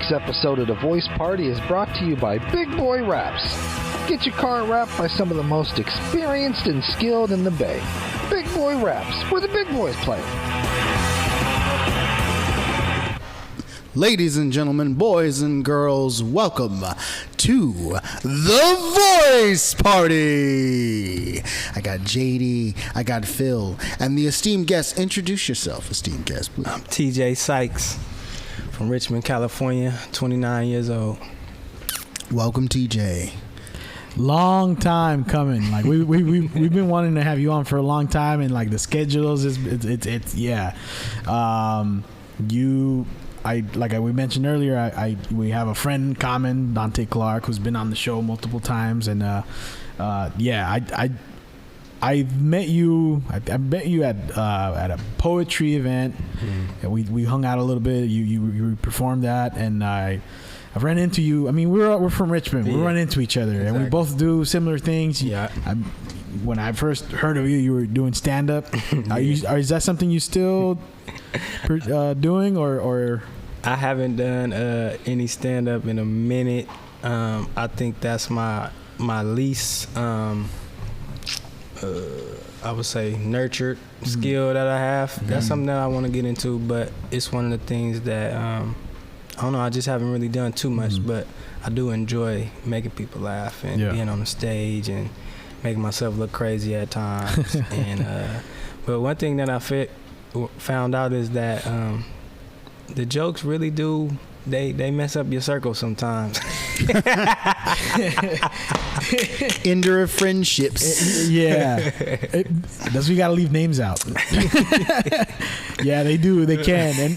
week's episode of The Voice Party is brought to you by Big Boy Raps. Get your car wrapped by some of the most experienced and skilled in the Bay. Big Boy Raps, where the big boys play. Ladies and gentlemen, boys and girls, welcome to The Voice Party. I got JD, I got Phil, and the esteemed guest. Introduce yourself, esteemed guest, please. I'm TJ Sykes from Richmond, California, 29 years old. Welcome, TJ. Long time coming. Like we've been wanting to have you on for a long time, and like the schedules it's yeah. We mentioned earlier, we have a friend in common, Dante Clark, who's been on the show multiple times, and I met you. I met you at a poetry event. And we hung out a little bit. You performed that, and I've ran into you. I mean, we're from Richmond. We run into each other, exactly. And we both do similar things. Yeah. When I first heard of you, you were doing stand up. Is that something you still doing, or? I haven't done any stand up in a minute. I think that's my least I would say nurtured skill that I have. That's something that I want to get into, but it's one of the things that I don't know, I just haven't really done too much, but I do enjoy making people laugh and being on the stage and making myself look crazy at times. And but one thing that I found out is that the jokes really do, they mess up your circle sometimes. End of friendships. That's we gotta leave names out. Yeah, they do. They can.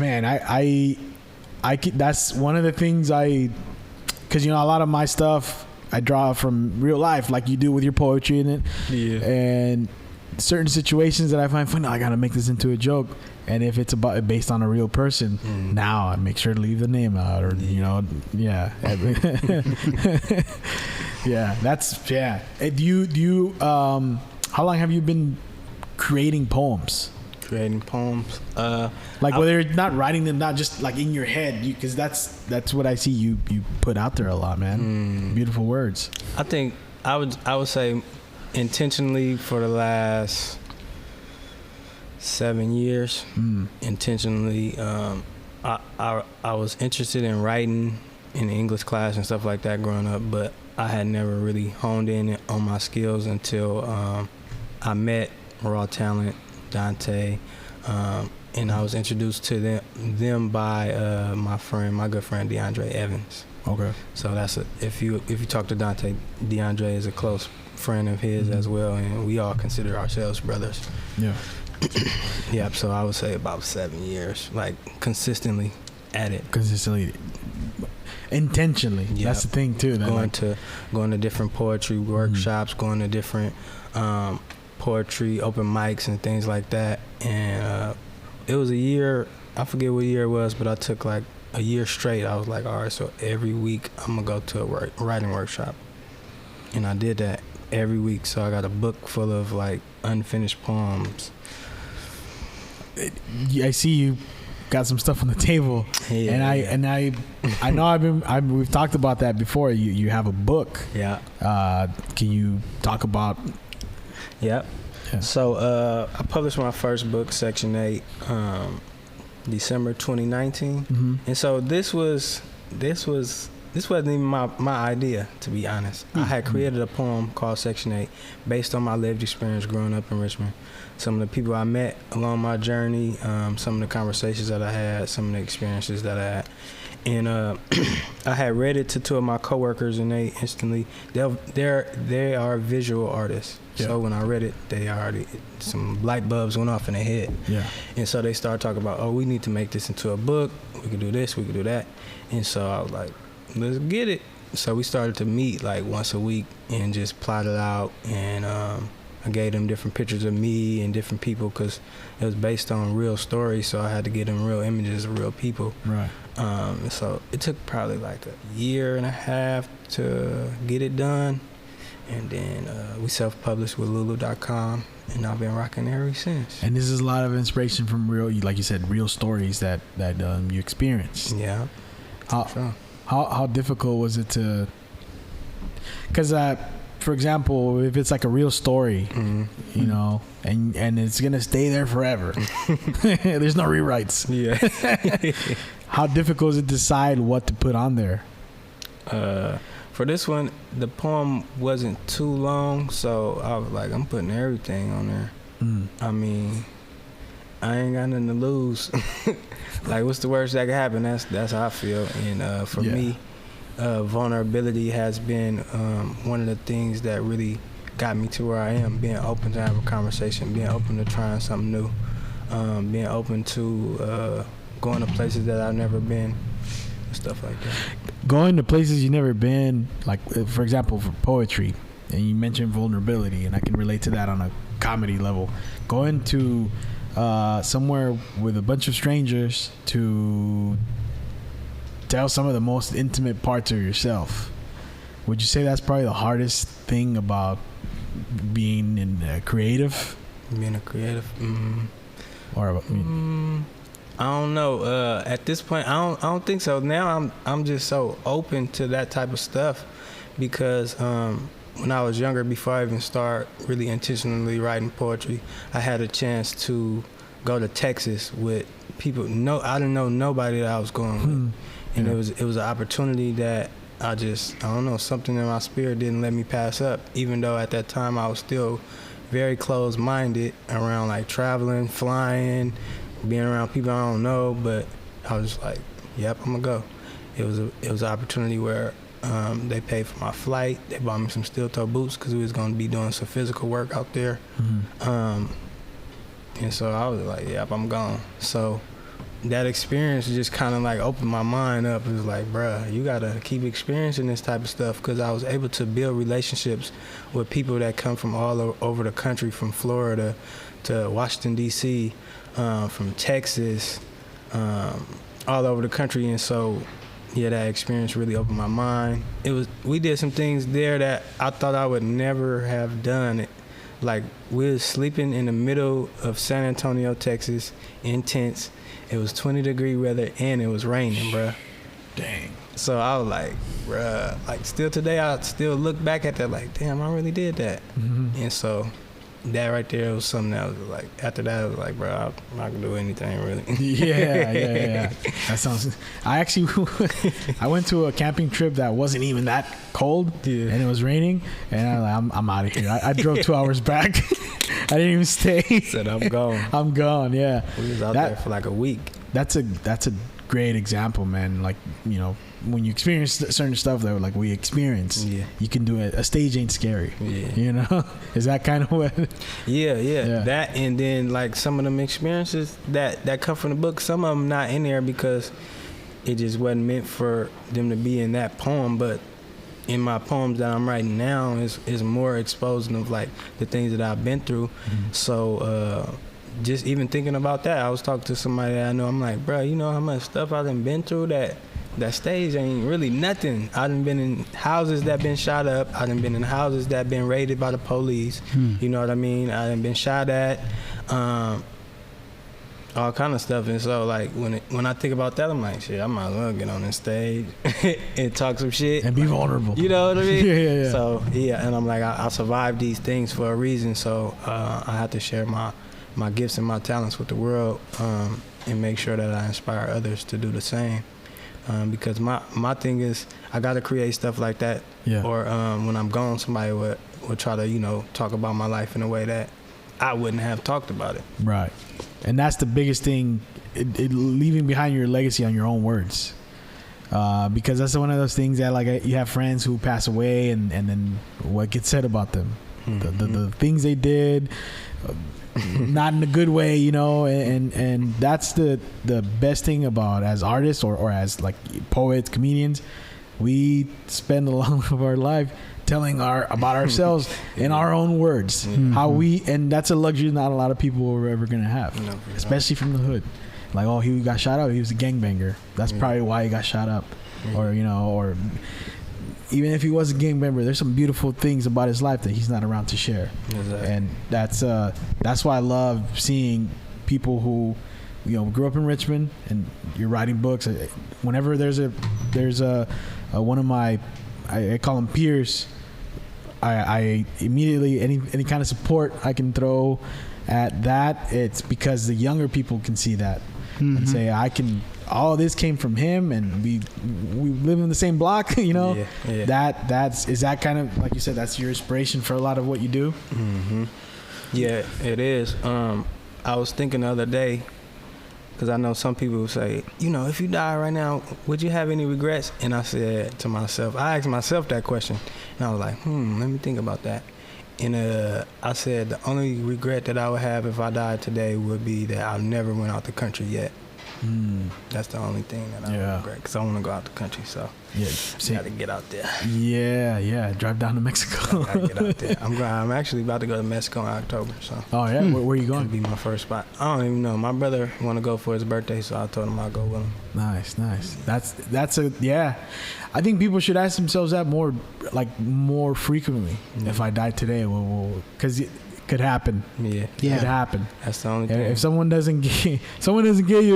And I that's one of the things because a lot of my stuff I draw from real life, like you do with your poetry in it. Yeah. And certain situations that I find funny, I gotta make this into a joke. And if it's based on a real person, now I make sure to leave the name out, or Do you how long have you been creating poems? Creating poems, whether you're not writing them, not just like in your head, because that's what I see you put out there a lot, man. Beautiful words. I think I would say intentionally for the last 7 years. Intentionally, I was interested in writing in English class and stuff like that growing up, but I had never really honed in on my skills until I met Raw Talent, Dante, and I was introduced to them by my good friend DeAndre Evans. Okay. So if you talk to Dante, DeAndre is a close friend of his as well, and we all consider ourselves brothers. Yeah. Yeah, so I would say about 7 years, like consistently at it. Intentionally. Yep. That's the thing too. Going to different poetry workshops, going to different poetry open mics and things like that. And it was a year, I forget what year it was, but I took like a year straight. I was like, all right, so every week I'm gonna go to a writing workshop, and I did that every week. So I got a book full of like unfinished poems. I see you got some stuff on the table, and I know we've talked about that before. You have a book. Yeah. Can you talk about? Yep. Yeah. So I published my first book, Section 8, December 2019, and so this wasn't even my idea, to be honest. I had created a poem called Section 8 based on my lived experience growing up in Richmond. Some of the people I met along my journey, some of the conversations that I had, some of the experiences that I had. And I had read it to two of my coworkers, and they instantly, they are visual artists. Yeah. So when I read it, some light bulbs went off in their head. Yeah. And so they started talking about, we need to make this into a book. We could do this, we could do that. And so I was like, let's get it. So we started to meet like once a week and just plot it out. And I gave them different pictures of me and different people because it was based on real stories. So I had to get them real images of real people. Right. So it took probably like a year and a half to get it done. And then we self-published with Lulu.com, and I've been rocking ever since. And this is a lot of inspiration from real, like you said, real stories that you experienced. Yeah. How difficult was it to? Because for example, if it's like a real story, you know, and it's gonna stay there forever, there's no rewrites. Yeah. How difficult is it to decide what to put on there? For this one, the poem wasn't too long, so I was like, I'm putting everything on there. I mean, I ain't got nothing to lose. Like, what's the worst that could happen? That's how I feel. And for me, vulnerability has been one of the things that really got me to where I am. Being open to have a conversation, being open to trying something new, being open to going to places that I've never been, stuff like that. Going to places you've never been, like for example, for poetry, and you mentioned vulnerability, and I can relate to that on a comedy level. Going to somewhere with a bunch of strangers to tell some of the most intimate parts of yourself. Would you say that's probably the hardest thing about being creative? Being a creative, or I don't know. At this point, I don't think so. Now I'm just so open to that type of stuff because when I was younger, before I even started really intentionally writing poetry, I had a chance to go to Texas with people. I didn't know nobody that I was going with, and it was an opportunity that I don't know, something in my spirit didn't let me pass up. Even though at that time I was still very closed-minded around like traveling, flying, being around people I don't know, but I was just like, yep, I'm gonna go. It was an opportunity where they paid for my flight. They bought me some steel-toe boots because we was gonna be doing some physical work out there. And so I was like, yep, I'm gone. So that experience just kind of like opened my mind up. It was like, bruh, you gotta keep experiencing this type of stuff, because I was able to build relationships with people that come from all over the country, from Florida to Washington, D.C., from Texas, all over the country. And so, yeah, that experience really opened my mind. We did some things there that I thought I would never have done. Like, we was sleeping in the middle of San Antonio, Texas, in tents. It was 20-degree weather and it was raining, bruh. Dang. So I was like, bruh, like still today, I still look back at that like, damn, I really did that. And so that right there was something that was like, after that, I was like, bro, I can do anything really. Yeah. That sounds. I went to a camping trip that wasn't even that cold, and it was raining, and I'm out of here. I drove 2 hours back. I didn't even stay. Said I'm gone. I'm gone. Yeah. We was out there for like a week. That's a great example, man. Like, you know, when you experience certain stuff that like we experience, you can do it. A stage ain't scary. Yeah. You know, is that kind of what? Yeah. That, and then like some of them experiences that come from the book, some of them not in there because it just wasn't meant for them to be in that poem. But in my poems that I'm writing now is more exposing of like the things that I've been through. So just even thinking about that, I was talking to somebody that I know. I'm like, bro, you know how much stuff I've been through that stage ain't really nothing. I done been in houses that been shot up. I done been in houses that been raided by the police. You know what I mean? I done been shot at, all kind of stuff. And so like when I think about that, I'm like, shit, I might as well get on this stage and talk some shit and be vulnerable. You know what I mean? Yeah. So yeah, and I'm like, I survived these things for a reason. So I have to share my gifts and my talents with the world, and make sure that I inspire others to do the same. Because my thing is, I gotta create stuff like that. Yeah. Or when I'm gone, somebody would try to, you know, talk about my life in a way that I wouldn't have talked about it. Right. And that's the biggest thing, leaving behind your legacy on your own words. Because that's one of those things that like you have friends who pass away, and then what gets said about them, the things they did. Not in a good way, you know, and that's the best thing about as artists or as like poets, comedians, we spend a lot of our life telling about ourselves in our own words, and that's a luxury not a lot of people are ever gonna have, especially from the hood. Like, oh, he got shot up, he was a gangbanger, that's probably why he got shot up, or you know, or even if he was a gang member, there's some beautiful things about his life that he's not around to share. Exactly. And that's why I love seeing people who, grew up in Richmond and you're writing books. Whenever there's a one of my, I call them peers, I immediately any kind of support I can throw at that, it's because the younger people can see that and say, all this came from him, and we live in the same block. Yeah. Is that kind of, like you said, that's your inspiration for a lot of what you do. Yeah, it is. I was thinking the other day, because I know some people say, if you die right now, would you have any regrets? And I said to myself, I asked myself that question, and I was like, let me think about that. And I said the only regret that I would have if I died today would be that I never went out the country yet. That's the only thing that I would regret, because I want to go out the country, so got to get out there. Yeah, drive down to Mexico. I gotta get out there. I'm actually about to go to Mexico in October. So. Oh yeah, where are you going? That'll be my first spot. I don't even know. My brother want to go for his birthday, so I told him I'll go with him. Nice. That's I think people should ask themselves that more frequently. If I die today, because it could happen. Yeah. It could happen. That's the only thing. If someone doesn't get you,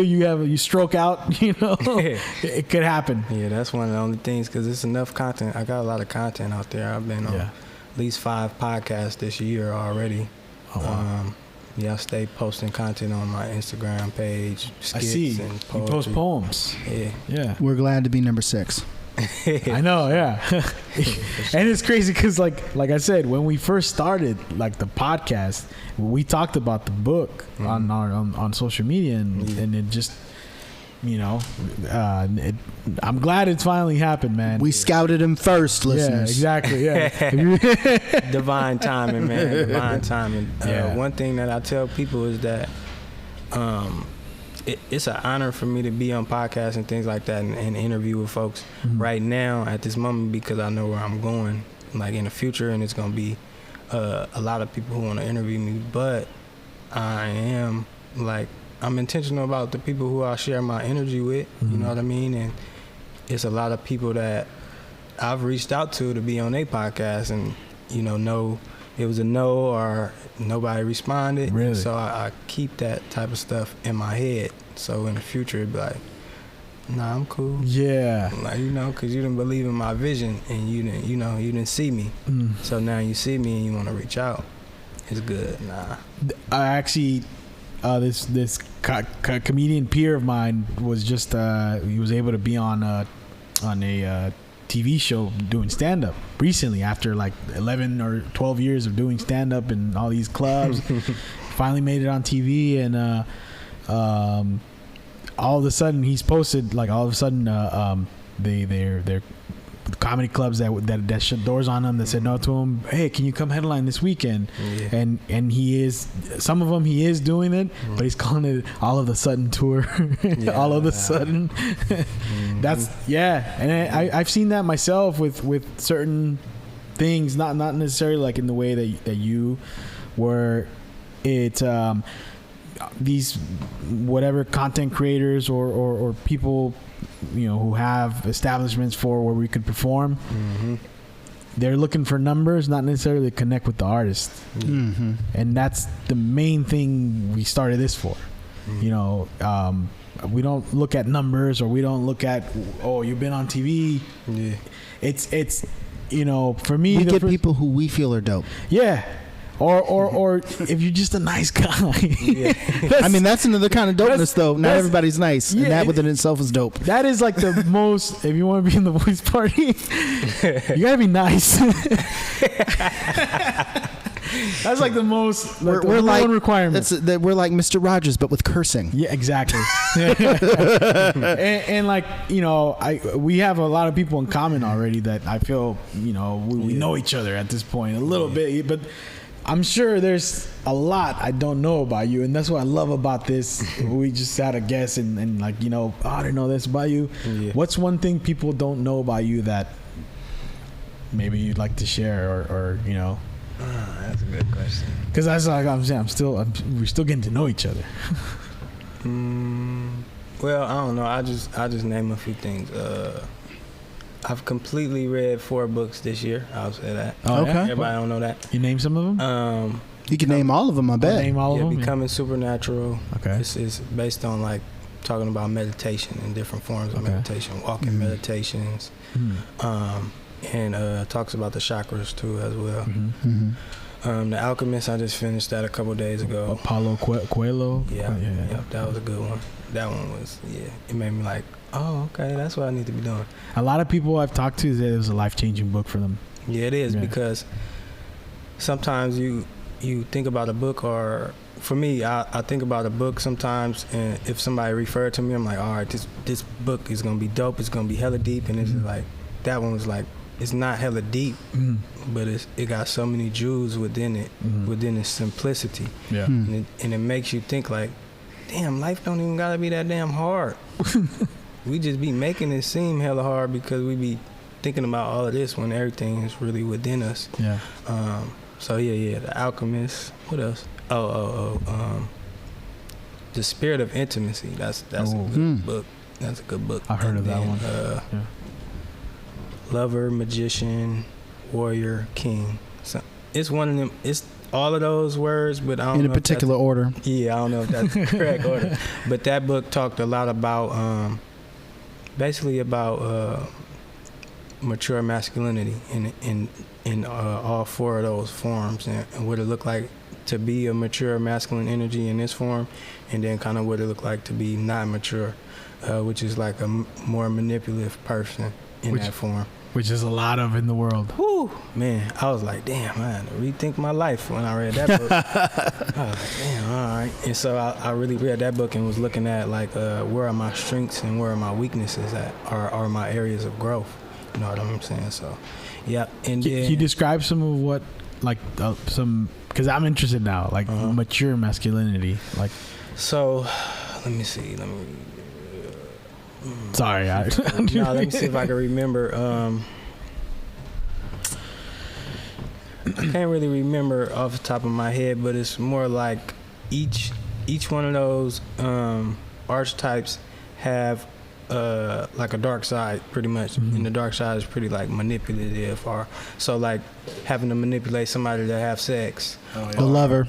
you stroke out. It could happen. Yeah, that's one of the only things, because it's enough content. I got a lot of content out there. I've been on at least 5 podcasts this year already. Oh, wow. I stay posting content on my Instagram page. Skits I see. And poetry. You post poems. Yeah. We're glad to be number 6. I know, yeah. And it's crazy because, like I said, when we first started, the podcast, we talked about the book on social media, and it just, I'm glad it's finally happened, man. We scouted him first, listeners. Yeah, exactly. Yeah. Divine timing, man. Divine timing. One thing that I tell people is that it's an honor for me to be on podcasts and things like that and interview with folks right now at this moment, because I know where I'm going in the future, and it's going to be a lot of people who want to interview me, but I am I'm intentional about the people who I share my energy with, you know what I mean? And it's a lot of people that I've reached out to be on their podcast, and know it was a no or nobody responded. Really? So I keep that type of stuff in my head. So in the future, it'd be like, nah, I'm cool. Yeah. Because you didn't believe in my vision, and you didn't see me. So now you see me and you want to reach out. It's good. Nah. I actually, this comedian peer of mine was just, he was able to be on a TV show doing stand-up recently, after 11 or 12 years of doing stand-up in all these clubs. Finally made it on TV, and all of a sudden he's posted their comedy clubs that shut doors on him, that said no to him. Hey, can you come headline this weekend? And some of them he is doing it, but he's calling it all of the sudden tour. All of the sudden. That's and I've seen that myself with certain things, not necessarily in the way that you were. It these whatever content creators or people who have establishments for where we could perform, they're looking for numbers, not necessarily connect with the artist. And that's the main thing we started this for. We don't look at numbers, or we don't look at, you've been on TV. It's for me, we get people who we feel are dope. Or if you're just a nice guy. That's another kind of dopeness, though. Not everybody's nice, and that within itself is dope. That is the most. If you want to be in the voice party, you gotta be nice. That's the most. We're one requirement. We're like Mr. Rogers, but with cursing. Yeah, exactly. and we have a lot of people in common already that I feel we know each other at this point a little bit, but I'm sure there's a lot I don't know about you, and that's what I love about this. We just had a guess, and I didn't know this about you. What's one thing people don't know about you that maybe you'd like to share, or that's a good question. Because that's I'm saying, we're still getting to know each other. Well, I don't know. I just name a few things. I've completely read 4 books this year. I'll say that. Oh, Okay. yeah? Everybody don't know that. You name some of them? You can name all of them, I bet. Name all of them? Becoming Supernatural. Okay. It's based on like talking about meditation and different forms of meditation, walking meditations, and talks about the chakras too as well. The Alchemist, I just finished that a couple days ago. Paulo Coelho. Yeah, that was a good one. That one was it made me like, oh, okay, that's what I need to be doing. A lot of people I've talked to say it was a life-changing book for them. Yeah, it is because sometimes you think about a book, or for me, I think about a book sometimes, and if somebody referred to me, I'm like, all right, this book is gonna be dope. It's gonna be hella deep, and it's like that one was like, it's not hella deep, but it got so many jewels within it, within its simplicity. Yeah, and it makes you think like, damn, life don't even gotta be that damn hard. We just be making it seem hella hard because we be thinking about all of this when everything is really within us. Yeah. So The Alchemist. What else? The Spirit of Intimacy. That's a good book. That's a good book. I heard of that one. Lover, Magician, Warrior, King. So it's one of them. It's all of those words, but I don't know in a particular order. Yeah, I don't know if that's the correct order. But that book talked a lot about, basically about mature masculinity in all 4 of those forms, and what it looked like to be a mature masculine energy in this form, and then kind of what it looked like to be not mature, which is like a more manipulative person in that form. Which is a lot of in the world. Whew, man, I was like, damn, I had to rethink my life when I read that book. I was like, damn, all right. And so I really read that book and was looking at like, where are my strengths and where are my weaknesses at, are my areas of growth. You know what I'm saying? So, yeah. And Can you describe some of what, like, some, because I'm interested now, like mature masculinity, like. So, let me see. Sorry, let me see if I can remember. I can't really remember off the top of my head, but it's more like each one of those archetypes have like a dark side, pretty much, and the dark side is pretty like manipulative, or so like having to manipulate somebody to have sex. The lover.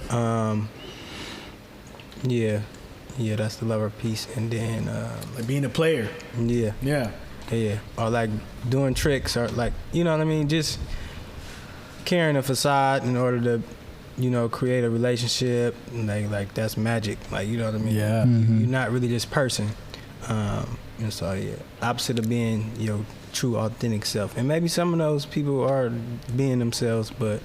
Yeah, that's the lover piece, and then like being a player. Yeah, or like doing tricks, or like, you know what I mean, just carrying a facade in order to, you know, create a relationship. Like that's magic, like, you know what I mean. Yeah, you're not really this person. And so opposite of being your true authentic self, and maybe some of those people are being themselves, but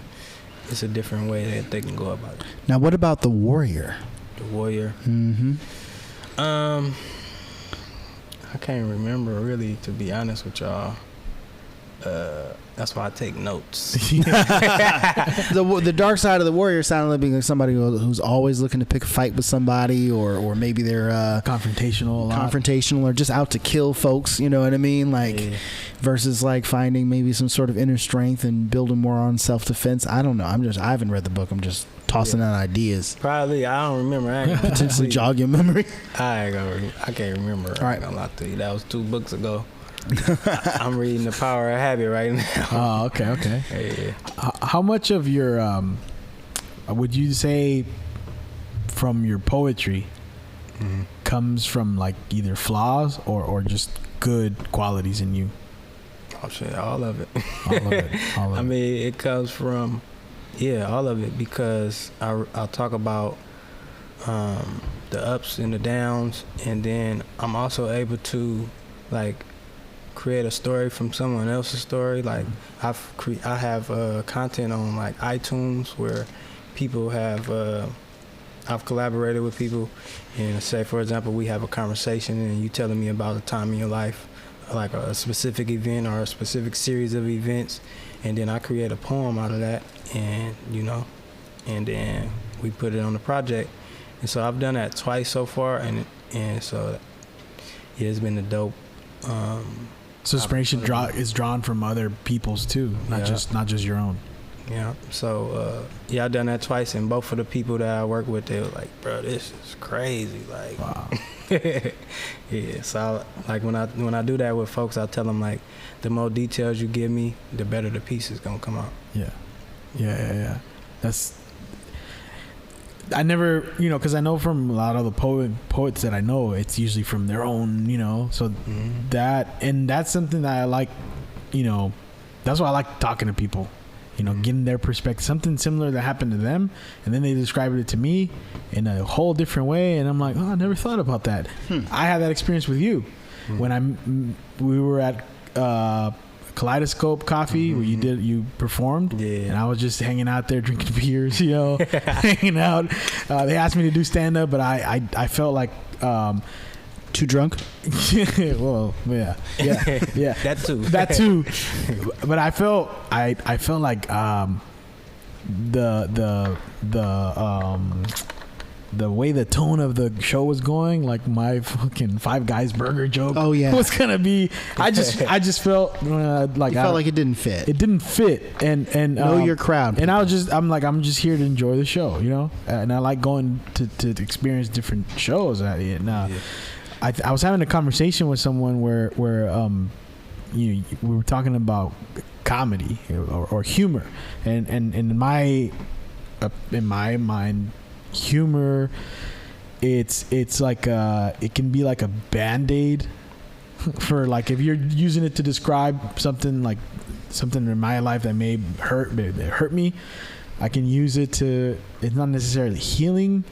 it's a different way that they can go about it. Now, what about the warrior? The warrior. I can't remember really, to be honest with y'all. That's why I take notes. The dark side of the warrior sounded like somebody who's always looking to pick a fight with somebody, or maybe they're confrontational, or just out to kill folks. You know what I mean? Like versus like finding maybe some sort of inner strength and building more on self-defense. I don't know. I haven't read the book. I'm just tossing out ideas. Probably, I don't remember. I ain't potentially jog your memory. I can't remember. All right, I'm gonna lie to you. That was 2 books ago. I'm reading The Power of Habit right now. Oh, okay. Yeah. How much of your would you say from your poetry comes from like either flaws or just good qualities in you? I'll say all of it. All of it. I mean, it comes from all of it, because I'll talk about the ups and the downs, and then I'm also able to like create a story from someone else's story. Like I have content on like iTunes where people have I've collaborated with people, and say for example we have a conversation and you telling me about a time in your life, like a specific event or a specific series of events, and then I create a poem out of that, and and then we put it on the project. And so I've done that twice so far, and so it's been a dope. So inspiration is drawn from other people's too, not just your own. Yeah. So I've done that twice, and both of the people that I work with, they were like, "Bro, this is crazy." Like, wow. Yeah, so like when I do that with folks, I tell them like, the more details you give me, the better the piece is gonna come out. Yeah. I never, because I know from a lot of the poets that I know, it's usually from their own, so that's something that I like, that's why I like talking to people, getting their perspective, something similar that happened to them, and then they described it to me in a whole different way, and I'm like, oh, I never thought about that. I had that experience with you when we were at Kaleidoscope Coffee, where you performed, and I was just hanging out there drinking beers, hanging out. They asked me to do stand up, but I felt like too drunk. Well, yeah, that too. But I felt like the way the tone of the show was going, like my fucking Five Guys burger joke was gonna be, I just felt like you felt like it didn't fit. It didn't fit, and know your crowd. And I'm just here to enjoy the show, and I like going to experience different shows. I was having a conversation with someone where we were talking about comedy or humor, and in my mind, humor, it's like it can be like a band-aid for, like, if you're using it to describe something in my life that may hurt me, I can use it to, it's not necessarily healing,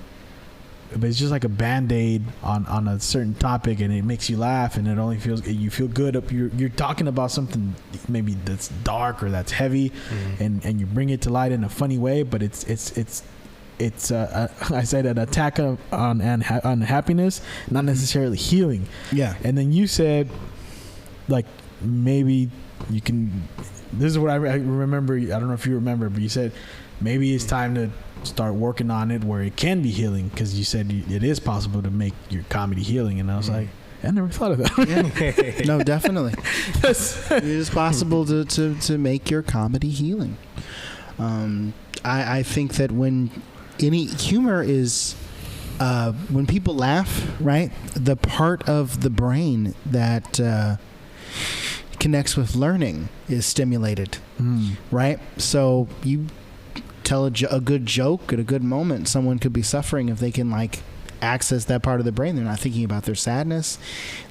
but it's just like a band-aid on a certain topic, and it makes you laugh, and it only you feel good. You're talking about something maybe that's dark or that's heavy, and you bring it to light in a funny way, but it's I said an attack on happiness, not necessarily healing. Yeah. And then you said, like, maybe you can. This is what I remember. I don't know if you remember, but you said maybe it's time to start working on it where it can be healing, because you said it is possible to make your comedy healing, and I was like, I never thought of that. Yeah. No, definitely. It is possible to make your comedy healing. I think that when any humor is when people laugh, right, the part of the brain that connects with learning is stimulated, right? So you tell a good joke at a good moment, someone could be suffering. If they can, like, access that part of the brain, they're not thinking about their sadness,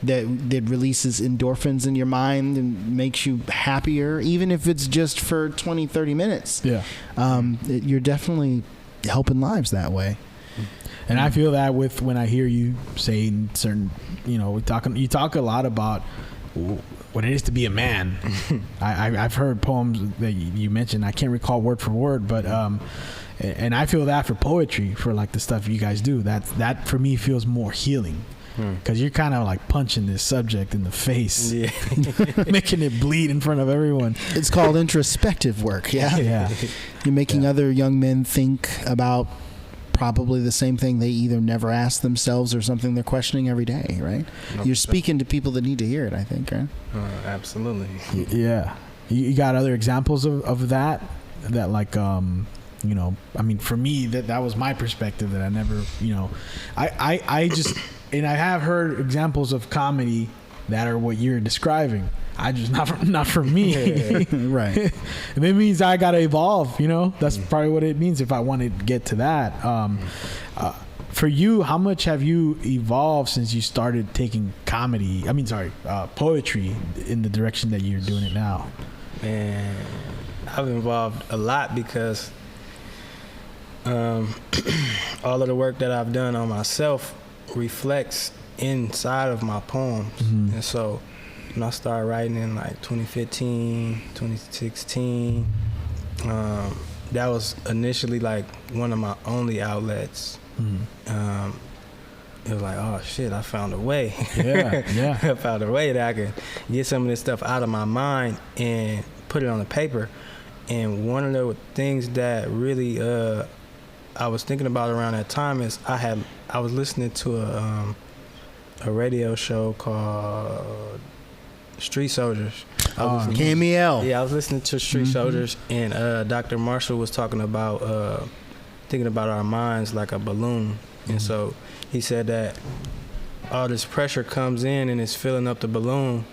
that releases endorphins in your mind and makes you happier, even if it's just for 20-30 minutes. You're definitely helping lives that way. And I feel that when I hear you saying certain, you talk a lot about what it is to be a man. I've heard poems that you mentioned. I can't recall word for word, but and I feel that for poetry, for like the stuff you guys do, that for me feels more healing, because you're kind of like punching this subject in the face, making it bleed in front of everyone. It's called introspective work. You're making other young men think about probably the same thing they either never asked themselves or something they're questioning every day, right? You're speaking to people that need to hear it, I think, right? Absolutely. Yeah. You got other examples of that like, I mean, for me, that was my perspective, that I never, I just, and I have heard examples of comedy that are what you're describing. I just not for me. Right. And it means I gotta evolve, that's probably what it means if I want to get to that. For you, how much have you evolved since you started taking poetry in the direction that you're doing it now? Man, I've evolved a lot, because all of the work that I've done on myself reflects inside of my poems. And so when I started writing in like 2015, 2016, that was initially like one of my only outlets. It was like, oh shit, I found a way. I found a way that I could get some of this stuff out of my mind and put it on the paper. And one of the things that really I was thinking about around that time is I was listening to a radio show called Street Soldiers. KMEL. Yeah, I was listening to Street Soldiers, and Dr. Marshall was talking about thinking about our minds like a balloon. And so he said that all this pressure comes in and it's filling up the balloon.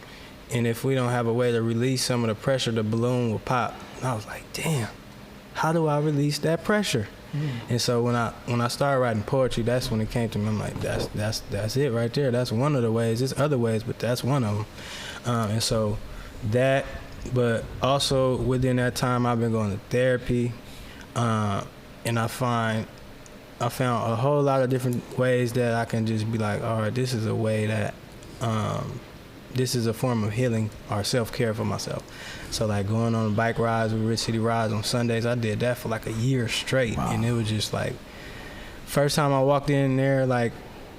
And if we don't have a way to release some of the pressure, the balloon will pop. And I was like, damn, how do I release that pressure? And so when I started writing poetry, that's when it came to me. I'm like, that's it right there. That's one of the ways. There's other ways, but that's one of them. And so that, but also within that time, I've been going to therapy, and I found a whole lot of different ways that I can just be like, all right, this is a way that, this is a form of healing or self-care for myself. So like going on bike rides with Rich City Rides on Sundays, I did that for like a year straight. Wow. And it was just like, first time I walked in there, like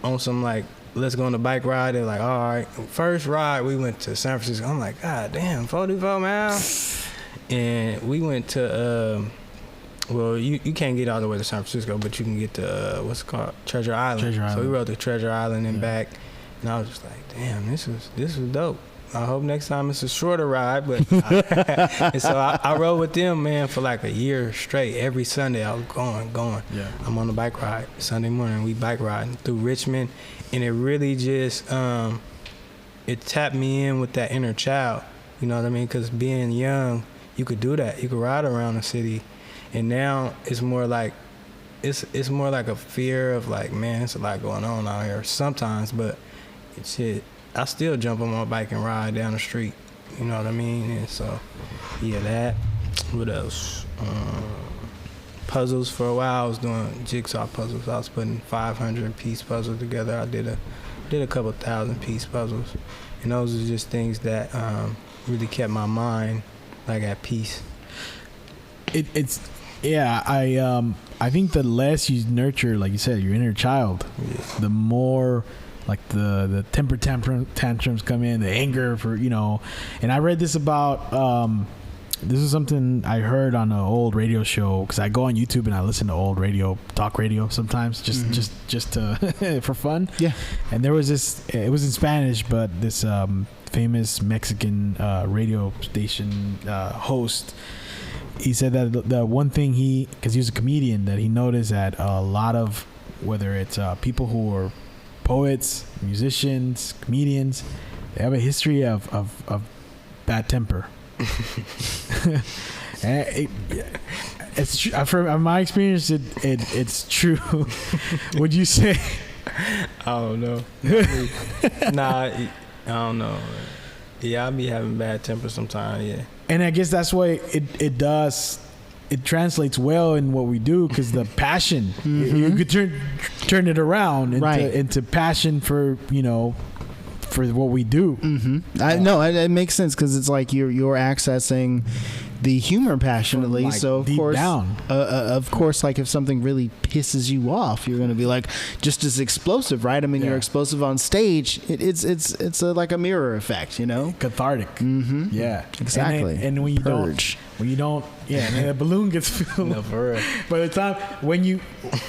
on some like, let's go on a bike ride. They're like, all right. First ride, we went to San Francisco. I'm like, God damn, 44 miles. And we went to, well, you can't get all the way to San Francisco, but you can get to, what's it called? Treasure Island. So we rode to Treasure Island and back. And I was just like, damn, this was dope. I hope next time it's a shorter ride. But and so I rode with them, man, for like a year straight. Every Sunday I was going. Yeah. I'm on the bike ride. Sunday morning we bike riding through Richmond. And it really just, it tapped me in with that inner child. You know what I mean? Because being young, you could do that. You could ride around the city. And now it's more like, it's more like a fear of like, man, it's a lot going on out here sometimes, but shit, I still jump on my bike and ride down the street. You know what I mean? And so, yeah, that. What else? Puzzles for a while. I was doing jigsaw puzzles. I was putting 500-piece puzzles together. I did a couple 1,000-piece puzzles, and those are just things that really kept my mind like at peace. I think the less you nurture, like you said, your inner child, the more like the temper tantrums come in, the anger for, you know. And I read this about this is something I heard on an old radio show, because I go on YouTube and I listen to old talk radio sometimes, just to for fun. Yeah. And there was this, it was in Spanish, but this famous Mexican radio station host, he said that the one thing because he was a comedian, that he noticed that a lot of, whether it's people who are poets, musicians, comedians, they have a history of bad temper. It's true. From my experience, it's true. Would you say? I don't know. Nah, I don't know. Yeah, I be having bad temper sometimes. Yeah. And I guess that's why it translates well in what we do, because the passion, you could turn it around into passion for, you know, for what we do. I know it makes sense, because it's like you're accessing the humor passionately. Like, so of course, like if something really pisses you off, you're going to be like just as explosive, right? I mean, you're explosive on stage. It's like a mirror effect, you know, cathartic. Yeah, exactly. And when you don't, and the balloon gets filled. No, for real. By the time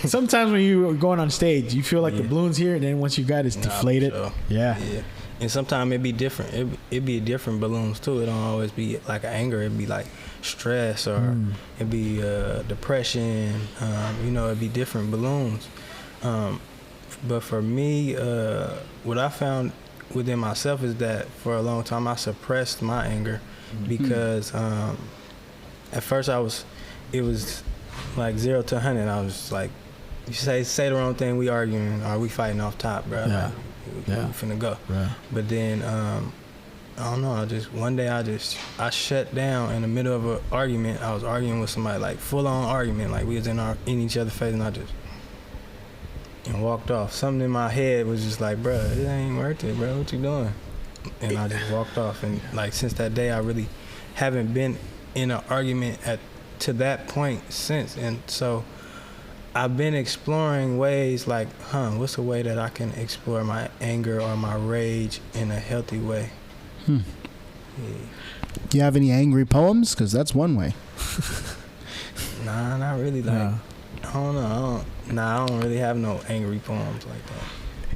sometimes when you're going on stage, you feel like the balloon's here, and then once you got it, it's deflated. Sure. Yeah. And sometimes it'd be different. It'd be different balloons too. It don't always be like anger. It'd be like stress, or it'd be depression. You know, it'd be different balloons. But for me, what I found within myself is that for a long time I suppressed my anger, because at first it was like 0 to 100. I was like, you say the wrong thing, we arguing, or we fighting off top, bro. Yeah. Like, we finna go. Right. But then I don't know, one day I shut down in the middle of an argument. I was arguing with somebody, like full on argument, like we was in each other's face, and I just walked off. Something in my head was just like, bro, it ain't worth it, bro. What you doing? And I just walked off. And like since that day, I really haven't been in an argument to that point since. And so I've been exploring ways like, what's a way that I can explore my anger or my rage in a healthy way? Yeah. Do you have any angry poems? Because that's one way. Nah, not really. Like, I don't know. I don't really have no angry poems like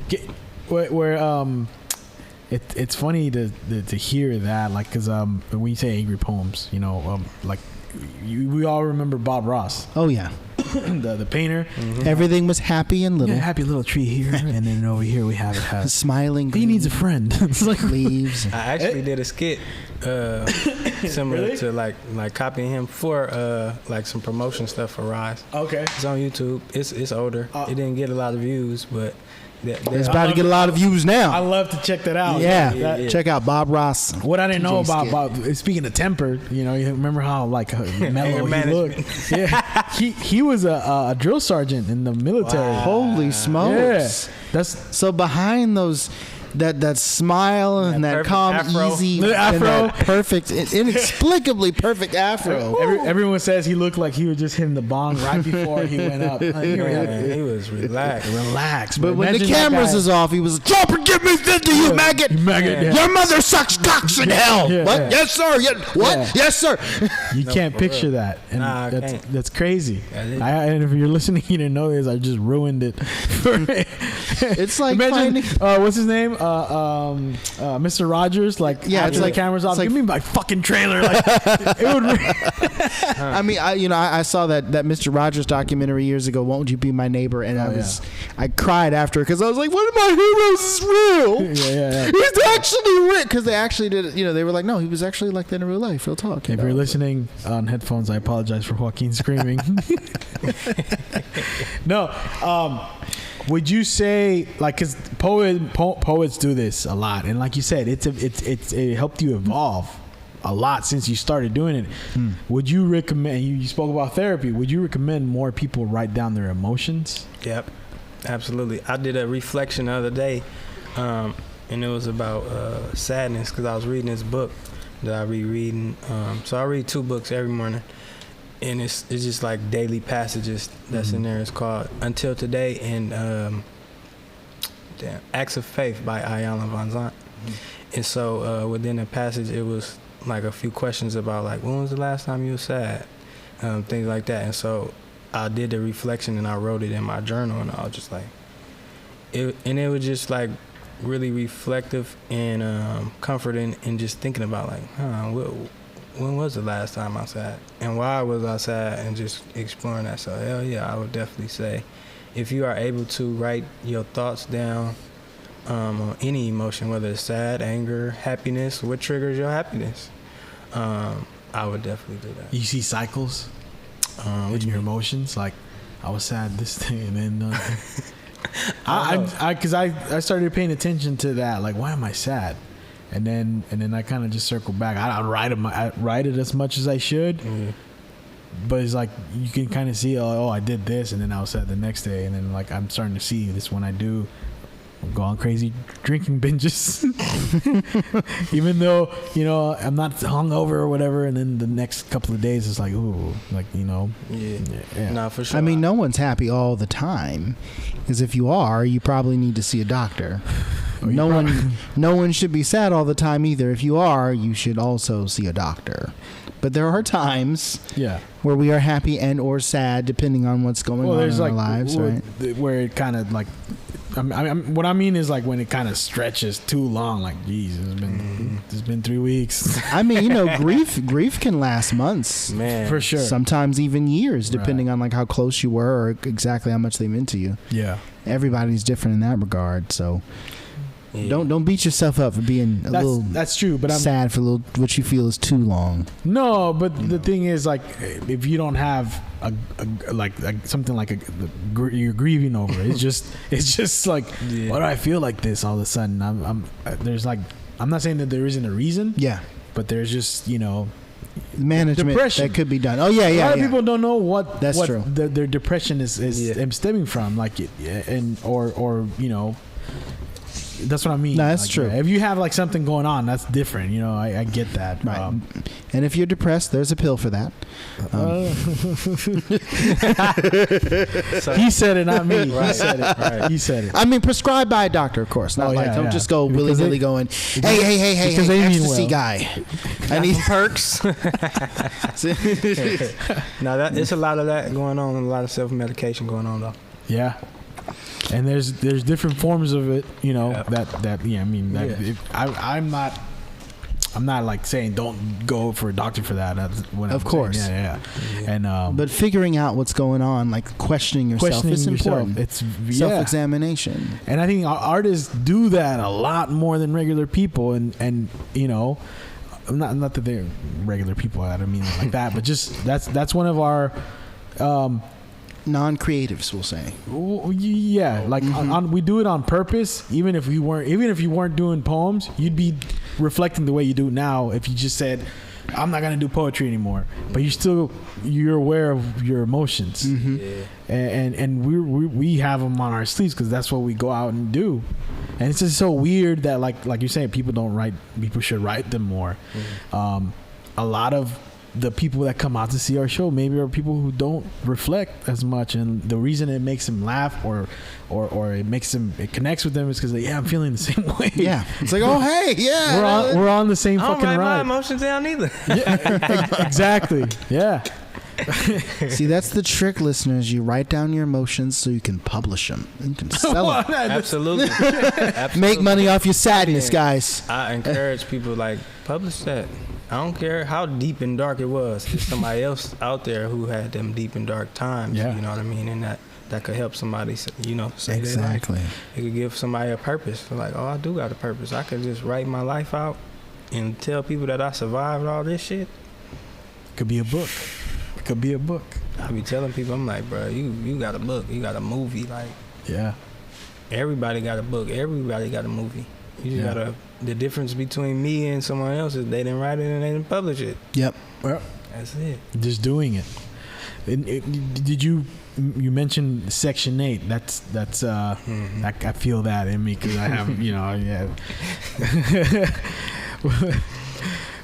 that. It's funny to hear that, like, because when you say angry poems, you know, like we all remember Bob Ross. Oh yeah. the painter. Mm-hmm. Everything was happy and little. Yeah, happy little tree here, and then over here we have it. Smiling. He needs a friend. It's like leaves. I actually did a skit similar Really? to like copying him for like some promotion stuff for Rise. okay. It's on YouTube. It's older. It didn't get a lot of views, but It's about to get a lot of views I now. love to check that out. Yeah. Check out Bob Ross. What I didn't know TJ about speaking of temper, you remember how like mellow he management. looked. Yeah, he was a drill sergeant in the military. Wow. Holy smokes. Yeah, that's So behind those that smile and that perfect calm, afro. easy, The and afro. that perfect, inexplicably perfect afro. everyone says he looked like he was just hitting the bong right before he went up. Man, he was relaxed. Relax, But when the imagine that cameras guy- is off, he was like, "Chopper, give me 50, you maggot! You maggot, yeah. Your mother sucks cocks in hell." Yeah, What? yeah. Yes, sir. What? Yeah. Yes, sir. You No, can't for picture real. that, and Nah, I can't. that's crazy. That is- And if you're listening, you didn't know this. I just ruined it. It's like Imagine finding. what's his name, Mr. Rogers. Like Yeah, after it's the like- cameras it's off, like- give me my fucking trailer. Like it would. I mean, I saw that Mr. Rogers documentary years ago. Won't you be my neighbor? And I cried after because I was like, one of my heroes is real. Yeah. He's actually real because they actually did it. They were like, no, he was actually like that in real life. Real talk. If you're listening on headphones, I apologize for Joaquin screaming. No, would you say like because poets do this a lot, and like you said, it helped you evolve a lot since you started doing it. Would you recommend? You spoke about therapy. Would you recommend more people write down their emotions? Yep, absolutely. I did a reflection the other day, and it was about sadness because I was reading this book that I rereading. So I read 2 books every morning, and it's just like daily passages that's in there. It's called Until Today and Acts of Faith by Ayanna Van Zandt. And so within the passage, it was like a few questions about like, when was the last time you were sad? Things like that. And so I did the reflection and I wrote it in my journal, and I was just like, it was just like really reflective and comforting, and just thinking about like, when was the last time I was sad and why was I sad, and just exploring that. So hell yeah, I would definitely say if you are able to write your thoughts down on any emotion, whether it's sad, anger, happiness, what triggers your happiness, I would definitely do that. You see cycles in your emotions. Like I was sad this day, and then I started paying attention to that. Like, why am I sad? And then I kind of just circle back. I write it as much as I should, but it's like you can kind of see, oh, I did this, and then I was sad the next day, and then like I'm starting to see this when I do go on crazy drinking binges, even though I'm not hungover or whatever. And then the next couple of days it's like, ooh, like Yeah. No, for sure. I mean, no one's happy all the time, because if you are, you probably need to see a doctor. No one should be sad all the time either. If you are, you should also see a doctor. But there are times where we are happy and or sad depending on what's going on in our lives, right? Where it kind of like, what I mean is like when it kind of stretches too long. Like, geez, it's been 3 weeks. I mean, grief can last months, Man, for sure. Sometimes even years, depending on like how close you were or exactly how much they meant to you. Yeah, everybody's different in that regard. So don't beat yourself up for being that's true. But I'm sad for what you feel is too long. No, but the thing is, like, if you don't have like something like you're grieving over, it's just like, why do I feel like this all of a sudden? I'm not saying that there isn't a reason. Yeah, but there's just management depression that could be done. Oh yeah. A lot of people don't know what true. Their depression is stemming from, like, or that's what I mean. No, that's like, true. If you have like something going on, that's different. I get that. Right. And if you're depressed, there's a pill for that. He said it, not me. Right. He said it. Right. He said it. I mean, prescribed by a doctor, of course. Not don't just go willy nilly going, hey, because they mean ecstasy well. guy. I need perks. Now it's a lot of that going on, and a lot of self-medication going on though. Yeah. And there's different forms of it, I'm not I'm not like saying don't go for a doctor for that. That's what Of course. Yeah. And but figuring out what's going on, like questioning yourself, is important. It's self-examination. And I think artists do that a lot more than regular people. And you know, not that they're regular people. I don't mean it like that, but just that's one of our non-creatives will say. Yeah, like we do it on purpose. Even if you weren't doing poems, you'd be reflecting the way you do now if you just said, I'm not gonna do poetry anymore. But you're aware of your emotions. And we have them on our sleeves because that's what we go out and do. And it's just so weird that like you're saying, people should write them more. A lot of the people that come out to see our show maybe are people who don't reflect as much, and the reason it makes them laugh or it connects with them is because I'm feeling the same way. Yeah, it's like, oh hey, yeah, we're on the same fucking ride. I don't write my emotions down either. Yeah, exactly. Yeah. See, that's the trick, listeners. You write down your emotions so you can publish them. You can sell them. Absolutely. Make money off your sadness, guys. I encourage people, like, publish that. I don't care how deep and dark it was. There's somebody else out there who had them deep and dark times. Yeah. You know what I mean? And that could help somebody, you know, say exactly. It could give somebody a purpose. Like, oh, I do got a purpose. I could just write my life out and tell people that I survived all this shit. Could be a book. It could be a book. I be telling people, I'm like, bro, you got a book. You got a movie. Like, yeah. Everybody got a book. Everybody got a movie. You just gotta. The difference between me and someone else is they didn't write it and they didn't publish it. Yep. Well, that's it. Just doing it. Did you mentioned Section 8? That's I feel that in me because I have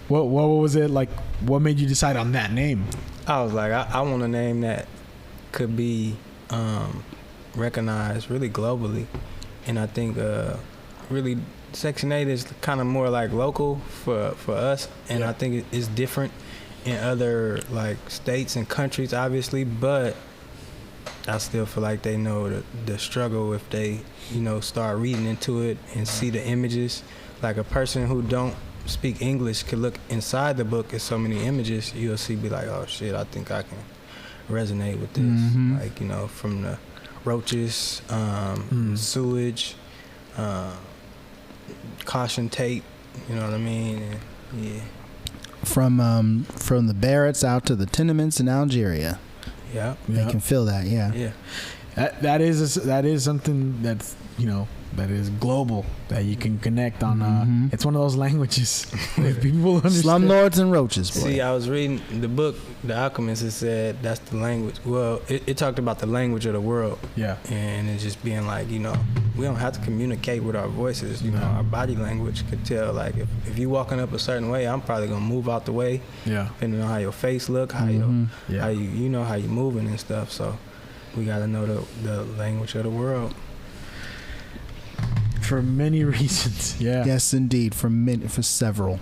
What was it like? What made you decide on that name? I was like, I want a name that could be recognized really globally, and I think really Section 8 is kind of more like local for us, and I think it's different in other like states and countries, obviously, but I still feel like they know the struggle if they start reading into it and see the images. Like a person who don't speak English could look inside the book at so many images, you'll see, be like, oh shit, I think I can resonate with this. Like, from the roaches, sewage, caution tape, you know what I mean? And, yeah. From the barracks out to the tenements in Algeria. Yeah. They can feel that, yeah. Yeah. That is something that's, that is global, that you can connect on. It's one of those languages that people understand. Slumlords and roaches, boy. See, I was reading the book, The Alchemist. It said that's the language. Well, it talked about the language of the world. Yeah. And it's just being like, we don't have to communicate with our voices. Our body language could tell. Like, if you walking up a certain way, I'm probably gonna move out the way. Yeah. Depending on how your face look, how you how you moving and stuff. So we gotta know the language of the world. For many reasons, yeah. Yes, indeed, for several.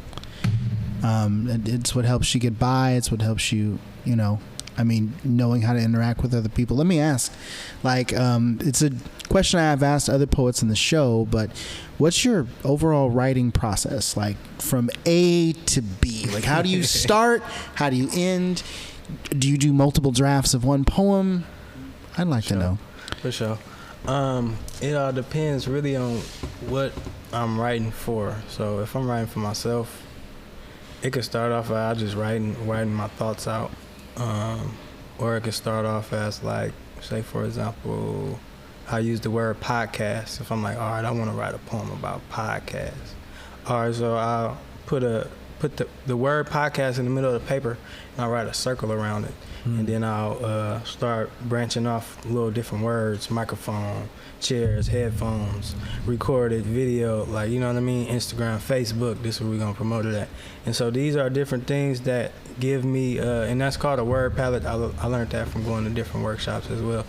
It's what helps you get by. It's what helps you, knowing how to interact with other people. Let me ask, it's a question I've asked other poets in the show, but what's your overall writing process? Like from A to B? Like how do you start? How do you end? Do you do multiple drafts of one poem? I'd like to know. For sure. It all depends really on what I'm writing for. So if I'm writing for myself, it could start off as just writing my thoughts out. Or it could start off as like, say for example, I use the word podcast. If I'm like, all right, I want to write a poem about podcasts. All right, so I'll put the word podcast in the middle of the paper and I'll write a circle around it. And then I'll start branching off little different words: microphone, chairs, headphones, recorded video, like, you know what I mean? Instagram, Facebook, this is where we're going to promote it at. And so these are different things that give me, and that's called a word palette. I learned that from going to different workshops as well.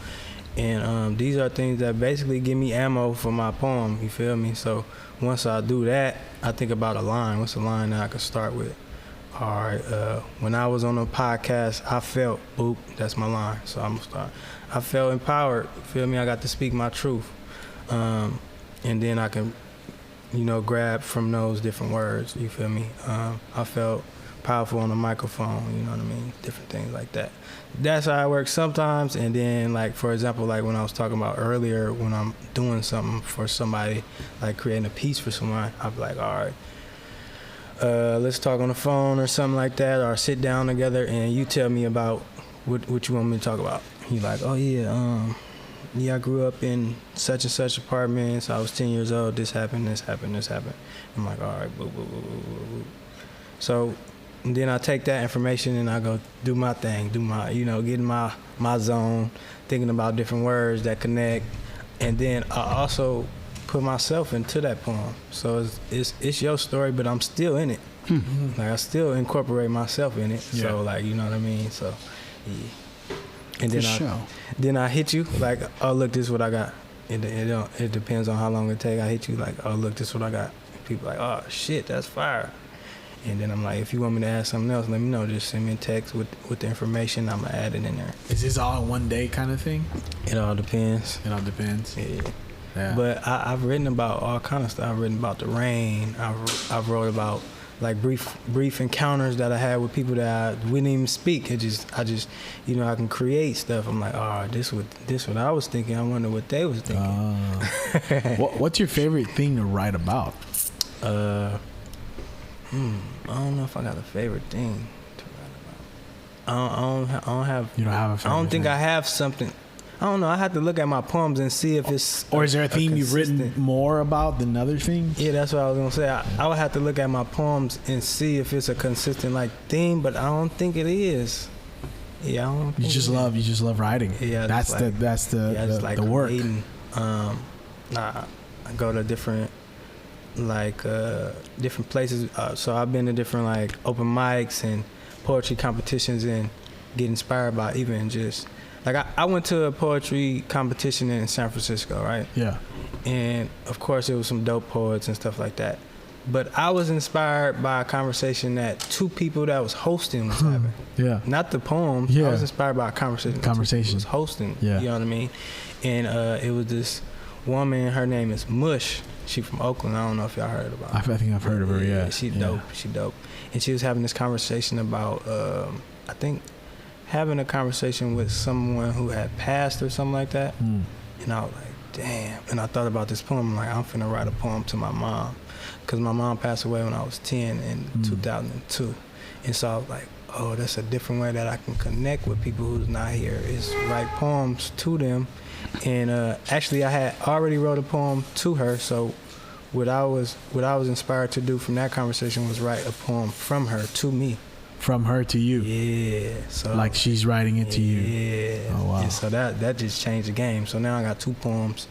And these are things that basically give me ammo for my poem, you feel me? So once I do that, I think about a line. What's a line that I could start with? All right, when I was on a podcast, I felt, boop, that's my line. So I'm going to start. I felt empowered, feel me? I got to speak my truth. And then I can grab from those different words. You feel me? I felt powerful on the microphone. You know what I mean? Different things like that. That's how it works sometimes. And then, like, for example, like when I was talking about earlier, when I'm doing something for somebody, like creating a piece for someone, I'll be like, all right, let's talk on the phone or something like that, or sit down together and you tell me about what you want me to talk about. You're like, oh yeah, I grew up in such and such apartment. So I was 10 years old. This happened. I'm like, all right, boo, boo, boo, boo, boo. So then I take that information and I go do my thing, get in my zone, thinking about different words that connect. And then I also put myself into that poem. So it's your story, but I'm still in it. Like, I still incorporate myself in it. Yeah. So, like, you know what I mean? So, yeah. And then I hit you like, oh, look, this is what I got. It depends on how long it takes. I hit you like, oh, look, this is what I got. And people like, oh shit, that's fire. And then I'm like, if you want me to add something else, let me know. Just send me a text with the information. I'm gonna add it in there. Is this all in one day kind of thing? It all depends. Yeah. But I've written about all kind of stuff. I've written about the rain. I've wrote about like brief encounters that I had with people that I wouldn't even speak. I just I can create stuff. I'm like, oh, this what I was thinking. I wonder what they was thinking. What's your favorite thing to write about? I don't know if I got a favorite thing to write about. I don't have. You don't have a favorite. I don't think I have something. I don't know. I have to look at my poems and see if it's. Or is there a theme you've written more about than other things? Yeah, that's what I was gonna say. I would have to look at my poems and see if it's a consistent like theme, but I don't think it is. Yeah, I don't. You just love writing. Yeah, that's the work. I go to different different places. So I've been to different like open mics and poetry competitions and get inspired by even just. Like, I went to a poetry competition in San Francisco, right? Yeah. And, of course, it was some dope poets and stuff like that. But I was inspired by a conversation that two people that was hosting was having. Yeah. Not the poems. Yeah. I was inspired by a conversation. Was hosting. Yeah. You know what I mean? And it was this woman, her name is Mush. She from Oakland. I don't know if y'all heard about her. I think I've heard of her, yeah. She's dope. She dope. And she was having this conversation about, I think, having a conversation with someone who had passed or something like that. And I was like, damn. And I thought about this poem. I'm like, I'm finna write a poem to my mom. Because my mom passed away when I was 10 in 2002. And so I was like, oh, that's a different way that I can connect with people who's not here, is write poems to them. And actually, I had already wrote a poem to her. So what I was inspired to do from that conversation was write a poem from her to me. From her to you. Yeah. So like she's writing it to you. Yeah. Oh wow. And so that just changed the game. So now I got two poems,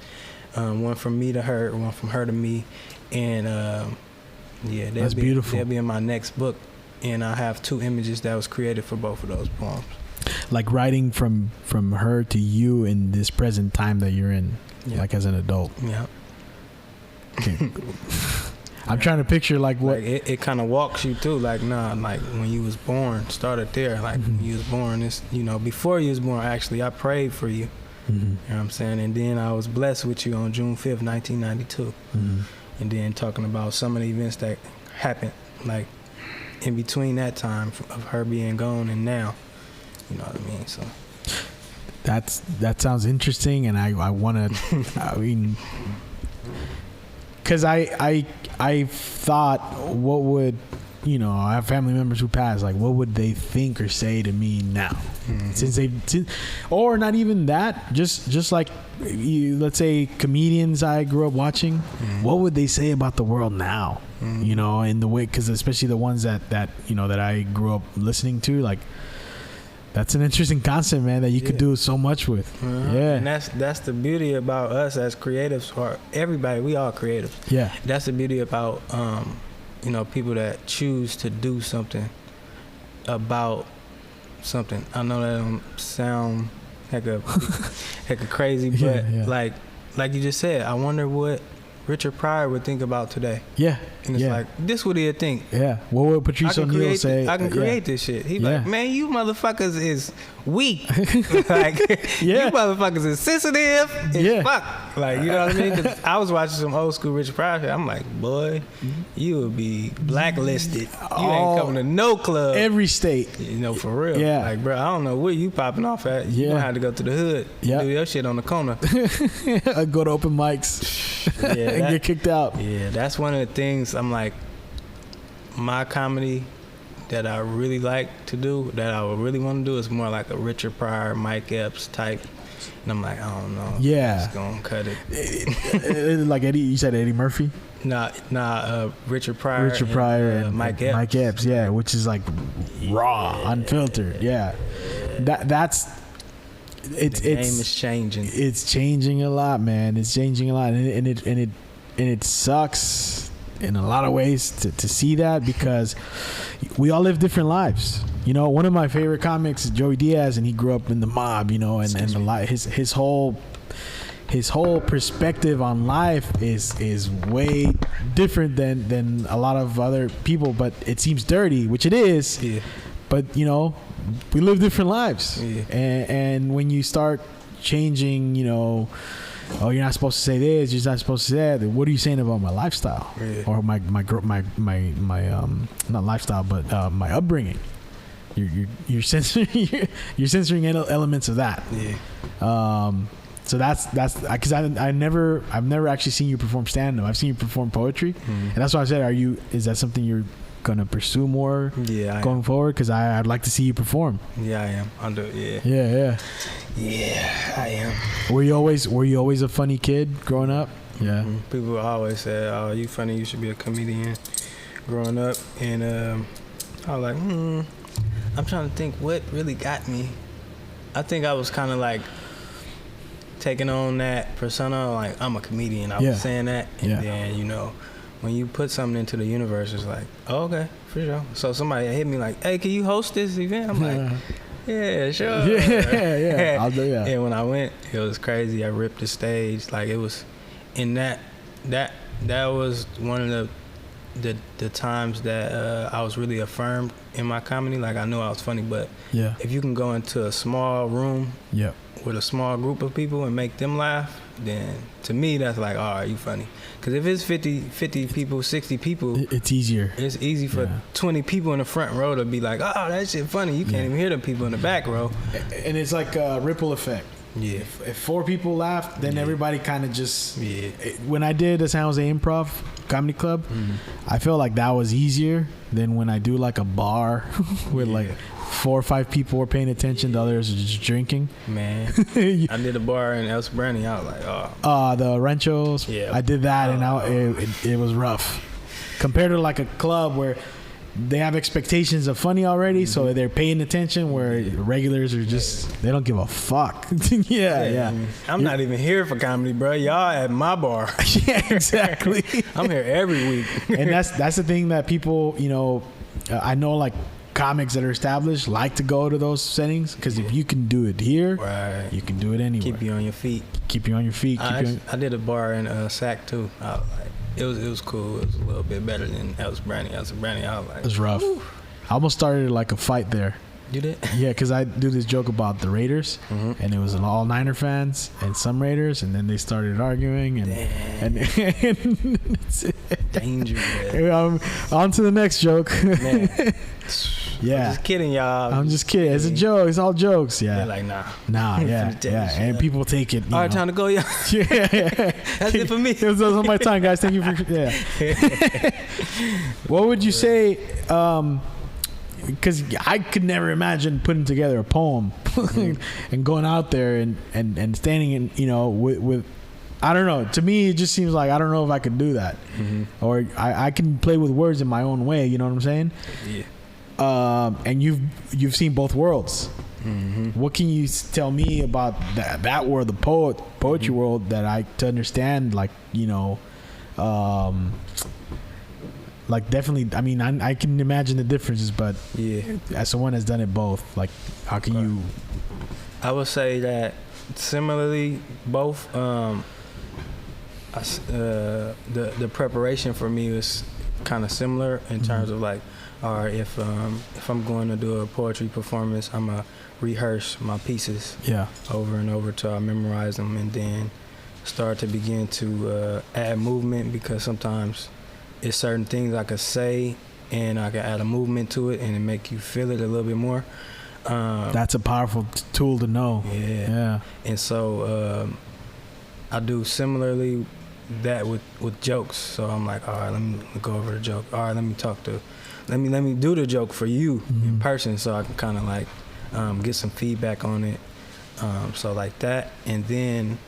one from me to her, one from her to me, and that's beautiful. They'll be in my next book, and I have two images that was created for both of those poems. Like writing from her to you in this present time that you're in, like as an adult. Yeah. Okay. I'm trying to picture like what it kind of walks you through. Like like when you was born, started there. Like when you was born, it's before you was born. Actually, I prayed for you. You know what I'm saying? And then I was blessed with you on June 5th, 1992. And then talking about some of the events that happened, like in between that time of her being gone and now. You know what I mean? So that sounds interesting, and I want to. I mean. Because I thought, what would, I have family members who passed, like, what would they think or say to me now? Or not even that, just like, let's say comedians I grew up watching, what would they say about the world now? In the way, because especially the ones that I grew up listening to, like, that's an interesting concept, man, that you could do so much with. Yeah. And that's the beauty about us as creatives, or everybody, we all creatives. Yeah. That's the beauty about, people that choose to do something about something. I know that don't sound hecka crazy, but like you just said, I wonder what Richard Pryor would think about today. Yeah. And it's like, this what he'd think. Yeah. What would Patrice O'Neal say? I can create this shit. He's like, man, you motherfuckers is weak. Like, you motherfuckers is sensitive as fuck. Like, you know what I mean? 'Cause I was watching some old school Richard Pryor shit. I'm like, boy, you would be blacklisted. You ain't coming to no club. Every state. You know, for real. Yeah. Like, bro, I don't know where you popping off at. You gonna have to go to the hood. Yeah. Do your shit on the corner. Go to open mics and get kicked out. Yeah, that's one of the things I'm like, my comedy that I really like to do, that I would really want to do, is more like a Richard Pryor, Mike Epps type. And I'm like, I don't know. Yeah. It's going to cut it. Like Eddie, you said Eddie Murphy? Richard Pryor. Richard Pryor and Mike Epps. Mike Epps, yeah, which is like raw, unfiltered. Yeah. That's it's the game is changing. It's changing a lot, man. It's changing a lot, and it sucks in a lot of ways to see that, because we all live different lives. You know, one of my favorite comics is Joey Diaz, and he grew up in the mob. You know, and his whole perspective on life is way different than a lot of other people. But it seems dirty, which it is. Yeah. But you know, we live different lives, yeah. And when you start changing, you know, oh, you're not supposed to say this, you're not supposed to say that, what are you saying about my lifestyle? Yeah. Or my not lifestyle, but my upbringing? You're censoring elements of that. Yeah. So that's because I've never actually seen you perform stand-up. I've seen you perform poetry, and that's why I said, is that something you're gonna pursue more going forward? Because I'd like to see you perform. Yeah, I am. Yeah, I am. Were you always a funny kid growing up? Yeah. Mm-hmm. People always say, "Oh, you funny. You should be a comedian." Growing up, and I was like, I'm trying to think what really got me. I think I was kind of like taking on that persona, like I'm a comedian. I was saying that, and then, you know, when you put something into the universe, it's like, oh, okay, for sure. So somebody hit me like, hey, can you host this event? I'm like, yeah, sure. Yeah. I'll do that. And when I went, it was crazy. I ripped the stage. Like, it was in that was one of the times that I was really affirmed in my comedy. Like, I knew I was funny, but if you can go into a small room with a small group of people and make them laugh, then to me that's like, all right, you funny. Because if it's 50 people, 60 people, it's easier. It's easy for 20 people in the front row to be like, oh, that shit funny. You can't even hear the people in the back row. And it's like a ripple effect. Yeah. If 4 people laugh, then everybody kind of just. Yeah. When I did the San Jose Improv Comedy Club, I felt like that was easier than when I do like a bar with like 4 or 5 people were paying attention, the others are just drinking. Man, I did a bar in El Sobrani. I was like, oh. The Ranchos. Yeah. I did that, and it was rough compared to like a club where they have expectations of funny already, so they're paying attention, where regulars are just, they don't give a fuck. Yeah. I'm not even here for comedy, bro. Y'all at my bar. Yeah, exactly. I'm here every week. And that's the thing that people, you know, I know, like comics that are established like to go to those settings, because if you can do it here, you can do it anywhere. Keep you on your feet. I did a bar in Sac too. I was like, it was cool. It was a little bit better than El Sobrani. I was like, it was rough. Whew. I almost started like a fight there. You did? Yeah, because I do this joke about the Raiders, and it was an all Niner fans and some Raiders, and then they started arguing, and dangerous. On to the next joke. Man. Yeah, I'm just kidding, y'all. I'm just kidding. It's a joke. It's all jokes. Yeah. They're like, nah. Yeah. And people take it. All right, time to go, y'all. Yeah. That's it for me. It was on my time, guys. Thank you for. Yeah. What would you say? Because I could never imagine putting together a poem and going out there and standing in, you know, with I don't know. To me, it just seems like I don't know if I could do that, or I can play with words in my own way. You know what I'm saying? Yeah. And you've seen both worlds. What can you tell me about that world, the poetry world, that to understand, like, you know, like, definitely, I mean, I can imagine the differences, but as someone that's done it both, like, how can you? I would say that similarly, both. The preparation for me was kind of similar in terms of like, all right, if I'm going to do a poetry performance, I'm gonna rehearse my pieces over and over till I memorize them, and then start to begin to add movement, because sometimes it's certain things I could say and I can add a movement to it and it make you feel it a little bit more. That's a powerful tool to know. Yeah. And so I do similarly that with jokes. So I'm like, all right, let me go over the joke. All right, let me do the joke for you in person, so I can kind of like get some feedback on it. So like that. And then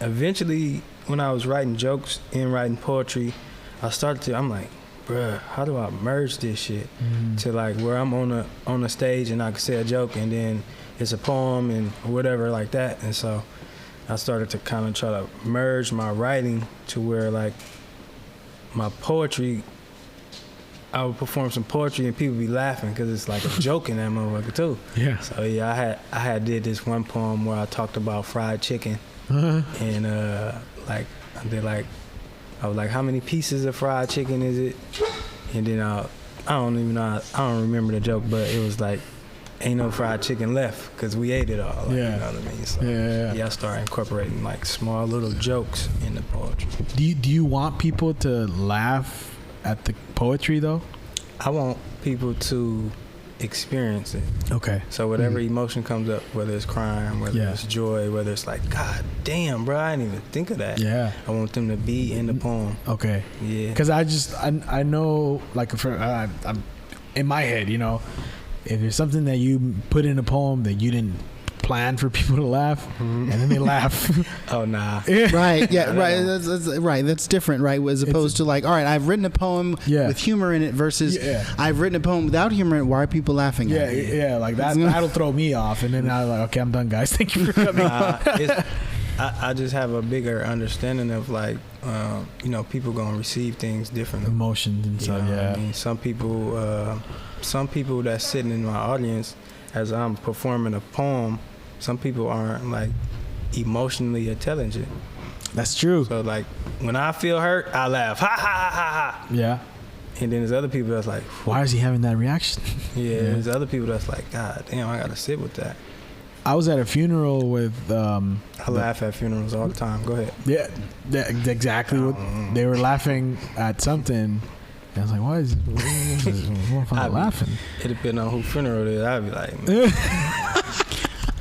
eventually when I was writing jokes and writing poetry, I'm like, bruh, how do I merge this shit to like where I'm on a stage and I can say a joke and then it's a poem and whatever like that. And so I started to kind of try to merge my writing to where like my poetry, I would perform some poetry and people be laughing because it's like a joke in that motherfucker too. Yeah. So yeah, I had did this one poem where I talked about fried chicken and like I did like, I was like, how many pieces of fried chicken is it? And then I don't remember the joke, but it was like, ain't no fried chicken left because we ate it all. Like, you know what I mean? So yeah, I started incorporating like small little jokes in the poetry. Do you want people to laugh at the poetry though? I want people to experience it. Okay. So whatever emotion comes up, whether it's crying, whether it's joy, whether it's like, God damn, bro, I didn't even think of that. Yeah. I want them to be in the poem. Okay. Yeah. Because I know, like, I'm in my head, you know, if there's something that you put in a poem that you didn't plan for people to laugh, and then they laugh. Oh, nah. Right. Yeah. Right. That's right. That's different. Right. As opposed to like, all right, I've written a poem with humor in it versus I've written a poem without humor in it. Why are people laughing at it? Yeah. Like that'll throw me off. And then I'm like, okay, I'm done, guys. Thank you for coming. I just have a bigger understanding of like, you know, people gonna receive things differently. Emotions and stuff. Yeah. I mean, some people that's sitting in my audience as I'm performing a poem, some people aren't like emotionally intelligent. That's true. So like when I feel hurt, I laugh, ha ha ha ha ha. Yeah. And then there's other people that's like, why is he having that reaction? Yeah. There's other people that's like, God damn, I gotta sit with that. I was at a funeral with. I laugh at funerals all the time. Go ahead. Yeah, exactly. What they were laughing at something. And I was like, why is motherfucker laughing? It depends on who funeral it is. I'd be like, man.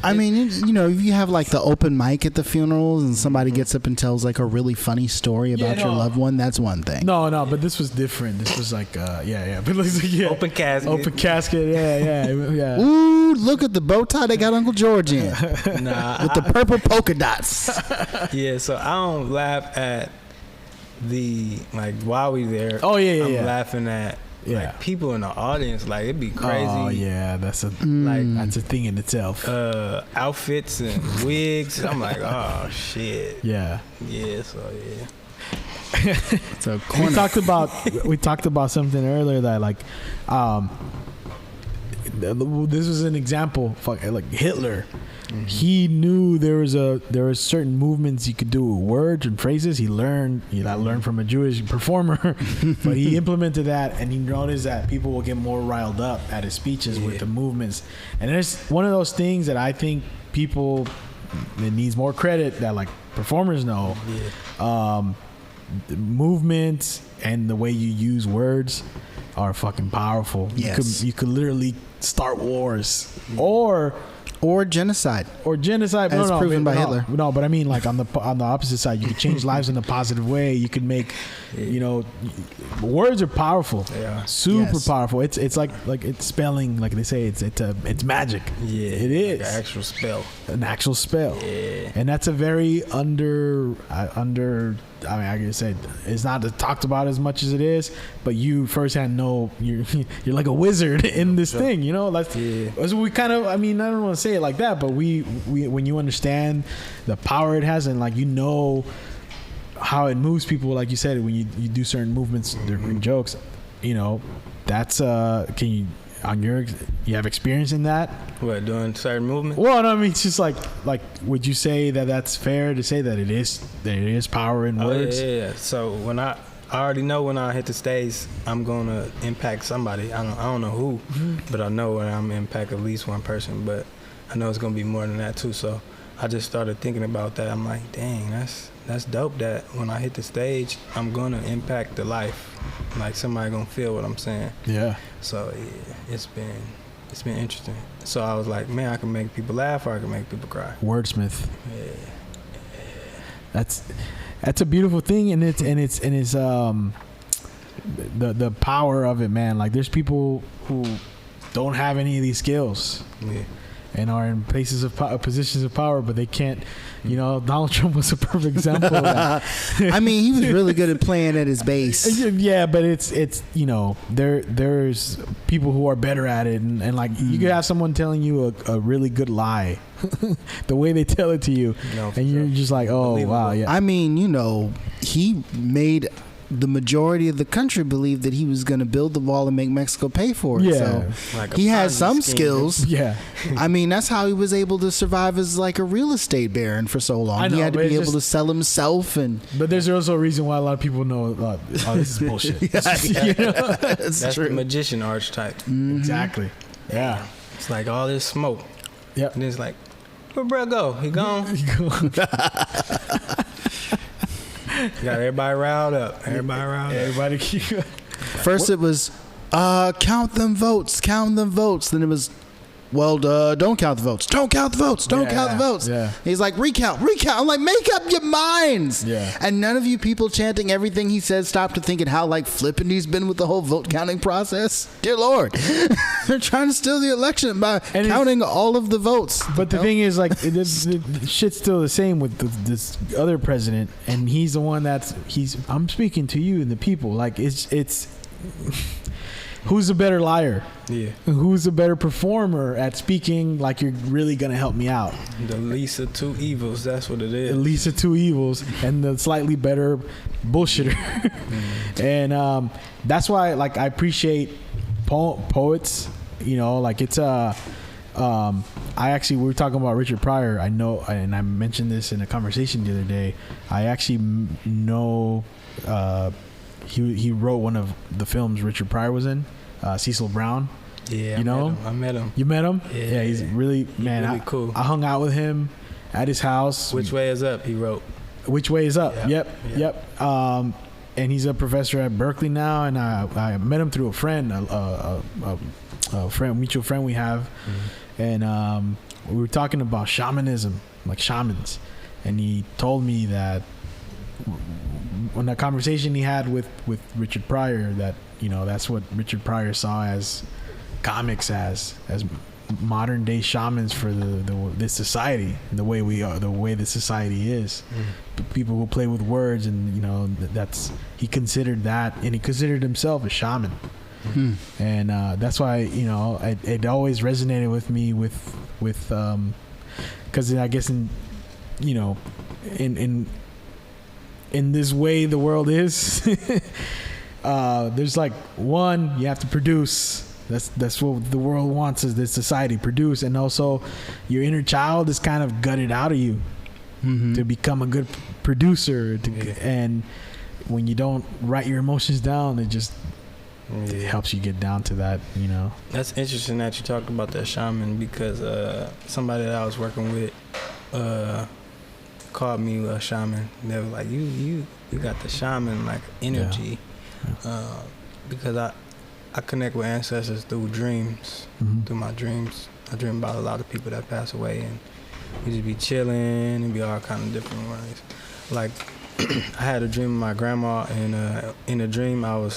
I mean, you know, if you have like the open mic at the funerals and somebody gets up and tells like a really funny story about your loved one, that's one thing. No, but this was different. This was like, but open casket. Yeah. Ooh, look at the bow tie they got Uncle George in. With the purple polka dots. Yeah, so I don't laugh at the, like, while we there. Oh, yeah. I'm laughing at like people in the audience, like it'd be crazy. Oh yeah, that's a thing in itself. Outfits and wigs. I'm like, oh shit. Yeah. So so we talked about something earlier that like, this was an example. Like Hitler. Mm-hmm. He knew there were certain movements he could do with words and phrases. He learned from a Jewish performer, but he implemented that, and he noticed that people will get more riled up at his speeches with the movements. And there's one of those things that I think people, it needs more credit that like performers know. The movements and the way you use words are fucking powerful. Yes. You could literally start wars or genocide. As proven by Hitler. No, but I mean, like on the opposite side, you could change lives in a positive way. You could make, you know, words are powerful. Yeah, super powerful. It's like it's spelling, like they say. It's magic. Yeah, it is like an actual spell. Yeah, and that's a very under. I mean, I can say it's not talked about as much as it is, but you firsthand know you're like a wizard in this thing, you know. That's we kind of. I mean, I don't want to say it like that, but we when you understand the power it has and like you know how it moves people, like you said, when you do certain movements, they're jokes, you know. That's you have experience in that? What, doing certain movements? Well, no, I mean, it's just like, would you say that that's fair to say that it is power in words? Yeah. So when I already know when I hit the stage, I'm gonna impact somebody. I don't know who, but I know when I'm gonna impact at least one person. But I know it's gonna be more than that too. So I just started thinking about that. I'm like, dang, that's dope that when I hit the stage, I'm gonna impact the life. Like somebody gonna feel what I'm saying. Yeah. So yeah, it's been interesting. So I was like, man, I can make people laugh or I can make people cry. Wordsmith. Yeah. That's a beautiful thing, and it's the power of it, man. Like there's people who don't have any of these skills. Yeah. And are in places of positions of power, but they can't. You know, Donald Trump was a perfect example of that. I mean, he was really good at playing at his base. Yeah, but it's you know, there's people who are better at it, and like you could have someone telling you a really good lie, the way they tell it to you, and you're just like, oh wow, yeah. I mean, you know, he made the majority of the country believe that he was going to build the wall and make Mexico pay for it. Yeah. So Like he has some skills. Yeah. I mean, that's how he was able to survive as like a real estate baron for so long. I know, he had to but be it's able to sell himself. But there's also a reason why a lot of people know, oh, this is bullshit. You know? That's true. the magician archetype. Exactly. Yeah. It's like all this smoke. Yep. And it's like, where bro go? He gone. Got everybody riled up. Everybody keep. First it was, count them votes. Then it was, well, don't count the votes. Don't count the votes. Don't count the votes. Yeah. He's like, recount. I'm like, make up your minds. Yeah. And none of you people chanting everything he said stop to thinking how like flippant he's been with the whole vote counting process. Dear Lord. They're trying to steal the election by counting all of the votes. But the thing is, like, the shit's still the same with this other president, and he's the one I'm speaking to you and the people. Like, it's who's a better liar? Yeah. Who's a better performer at speaking like you're really going to help me out? The least of two evils, that's what it is. The least of two evils and the slightly better bullshitter. And that's why, like, I appreciate poets, you know, like it's we were talking about Richard Pryor. I know, and I mentioned this in a conversation the other day. I actually know he wrote one of the films Richard Pryor was in, Cecil Brown. Yeah, you know, I met him. You met him? Yeah, he's really really cool. I hung out with him at his house. Which way is up? He wrote. Which way is up? Yep. And he's a professor at Berkeley now, and I met him through a friend, a mutual friend we have, and we were talking about shamanism, like shamans, and he told me that when that conversation he had with Richard Pryor, that, you know, that's what Richard Pryor saw as comics as modern day shamans for this society, the way we are, the way the society is. People who play with words, and you know, he considered that, and he considered himself a shaman. And that's why, you know, it always resonated with me with because I guess in this way the world is, there's like, one, you have to produce. That's what the world wants, is this society produce, and also your inner child is kind of gutted out of you to become a good producer. And when you don't write your emotions down, it just it helps you get down to that, you know. That's interesting that you talked about that shaman, because somebody that I was working with called me a shaman. They were like, you got the shaman like energy. Because I connect with ancestors through dreams, through my dreams. I dream about a lot of people that pass away, and we just be chilling and be all kind of different ways. Like, I had a dream of my grandma, and in a dream I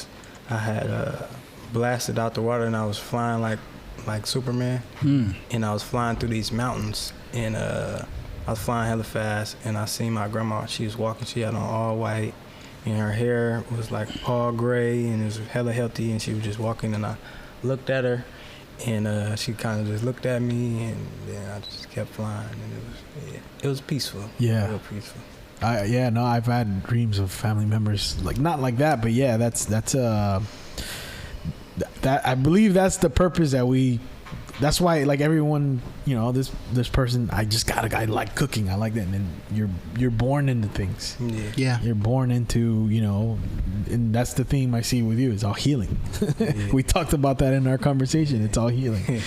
had blasted out the water, and I was flying like Superman, and I was flying through these mountains, and I was flying hella fast, and I seen my grandma. She was walking. She had on all white, and her hair was like all gray, and it was hella healthy, and she was just walking, and I looked at her, and she kind of just looked at me, and then I just kept flying, and it was peaceful. Yeah, real peaceful. I've had dreams of family members, like not like that, but yeah, that's that I believe that's the purpose that's why, like, everyone, you know, this person, I like cooking, I like that, and then you're born into things. You're born into, you know, and that's the theme I see with you, it's all healing. We talked about that in our conversation. It's all healing.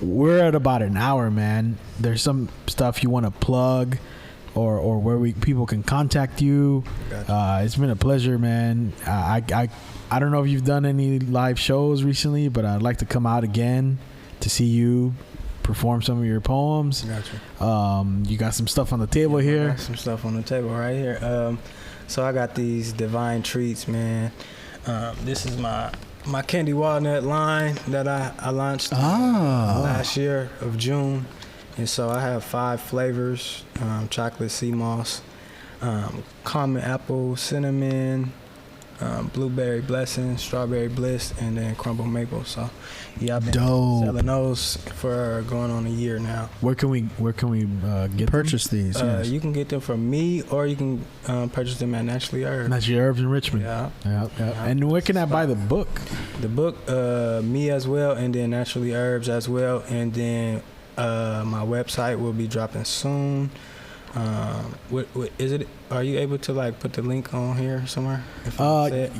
We're at about an hour, man. There's some stuff you want to plug, or where people can contact you. Gotcha. It's been a pleasure, man. I don't know if you've done any live shows recently, but I'd like to come out again to see you perform some of your poems. Gotcha. You got some stuff on the table here. I got some stuff on the table right here. So I got these divine treats, man. This is my candy walnut line that I launched last year of June. And so I have 5 flavors: chocolate sea moss, common apple, cinnamon, blueberry blessing, strawberry bliss, and then crumble maple. So yeah, I've been selling those for going on a year now. Where can we get purchase these? Yes. You can get them from me, or you can purchase them at Naturally Herbs. Naturally Herbs in Richmond. Yeah. And where can I buy the book? The book, me as well, and then Naturally Herbs as well, and then my website will be dropping soon. What is it? Are you able to like put the link on here somewhere?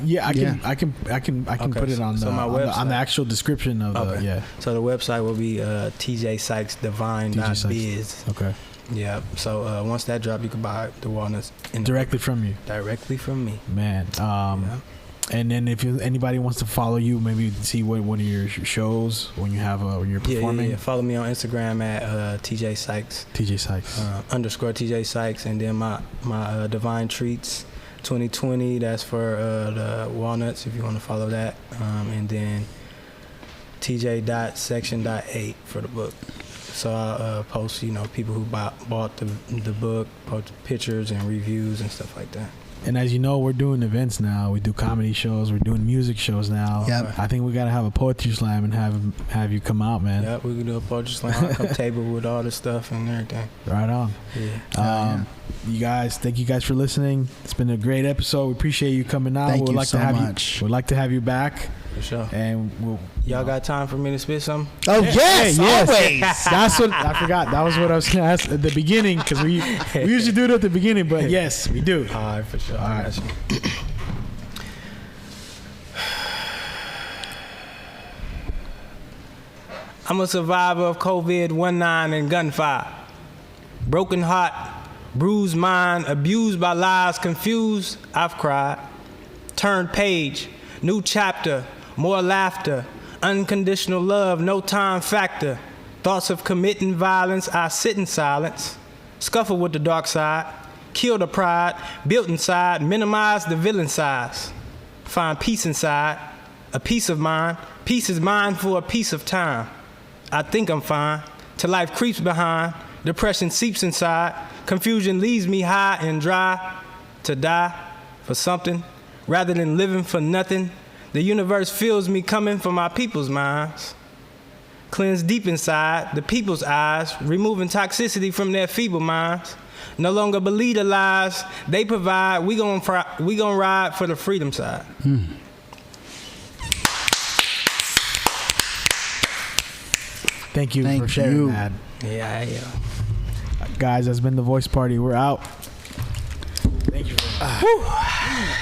Yeah, I can put it on my website. On the actual description of the So the website will be TJ Sykes Divine.biz. Okay. Yeah. So once that drop, you can buy the walnuts directly from you. Directly from me. Man. And then if anybody wants to follow you, maybe see one of your shows when you're performing. Yeah. Follow me on Instagram at TJ Sykes. TJ Sykes. _ TJ Sykes, and then my Divine Treats 2020. That's for the walnuts if you want to follow that. And then TJ.section.8 for the book. So I'll post, people who bought the book, post pictures and reviews and stuff like that. And as you know, we're doing events now. We do comedy shows. We're doing music shows now. Yep. I think we got to have a poetry slam and have you come out, man. Yeah, we can do a poetry slam. I'll come table with all the stuff and everything. Right on. Yeah. You guys, thank you guys for listening. It's been a great episode. We appreciate you coming out. Thank you so much. We'd like to have you back. For sure. And y'all got time for me to spit something? Oh, yes, always. That's what I forgot. That was what I was going to ask at the beginning, because we usually do it at the beginning, but yes, we do. All right, for sure. All right. I'm a survivor of COVID-19 and gunfire. Broken heart, bruised mind, abused by lies, confused, I've cried. Turned page, new chapter, more laughter, unconditional love, no time factor. Thoughts of committing violence, I sit in silence. Scuffle with the dark side, kill the pride, built inside, minimize the villain size. Find peace inside, a peace of mind. Peace is mine for a piece of time. I think I'm fine, till life creeps behind. Depression seeps inside, confusion leaves me high and dry. To die for something, rather than living for nothing. The universe feels me coming for my people's minds. Cleanse deep inside the people's eyes, removing toxicity from their feeble minds. No longer believe the lies they provide. We gon' ride for the freedom side. Thank you for sharing that. Yeah. Guys, that's been the Voice Party. We're out. Thank you.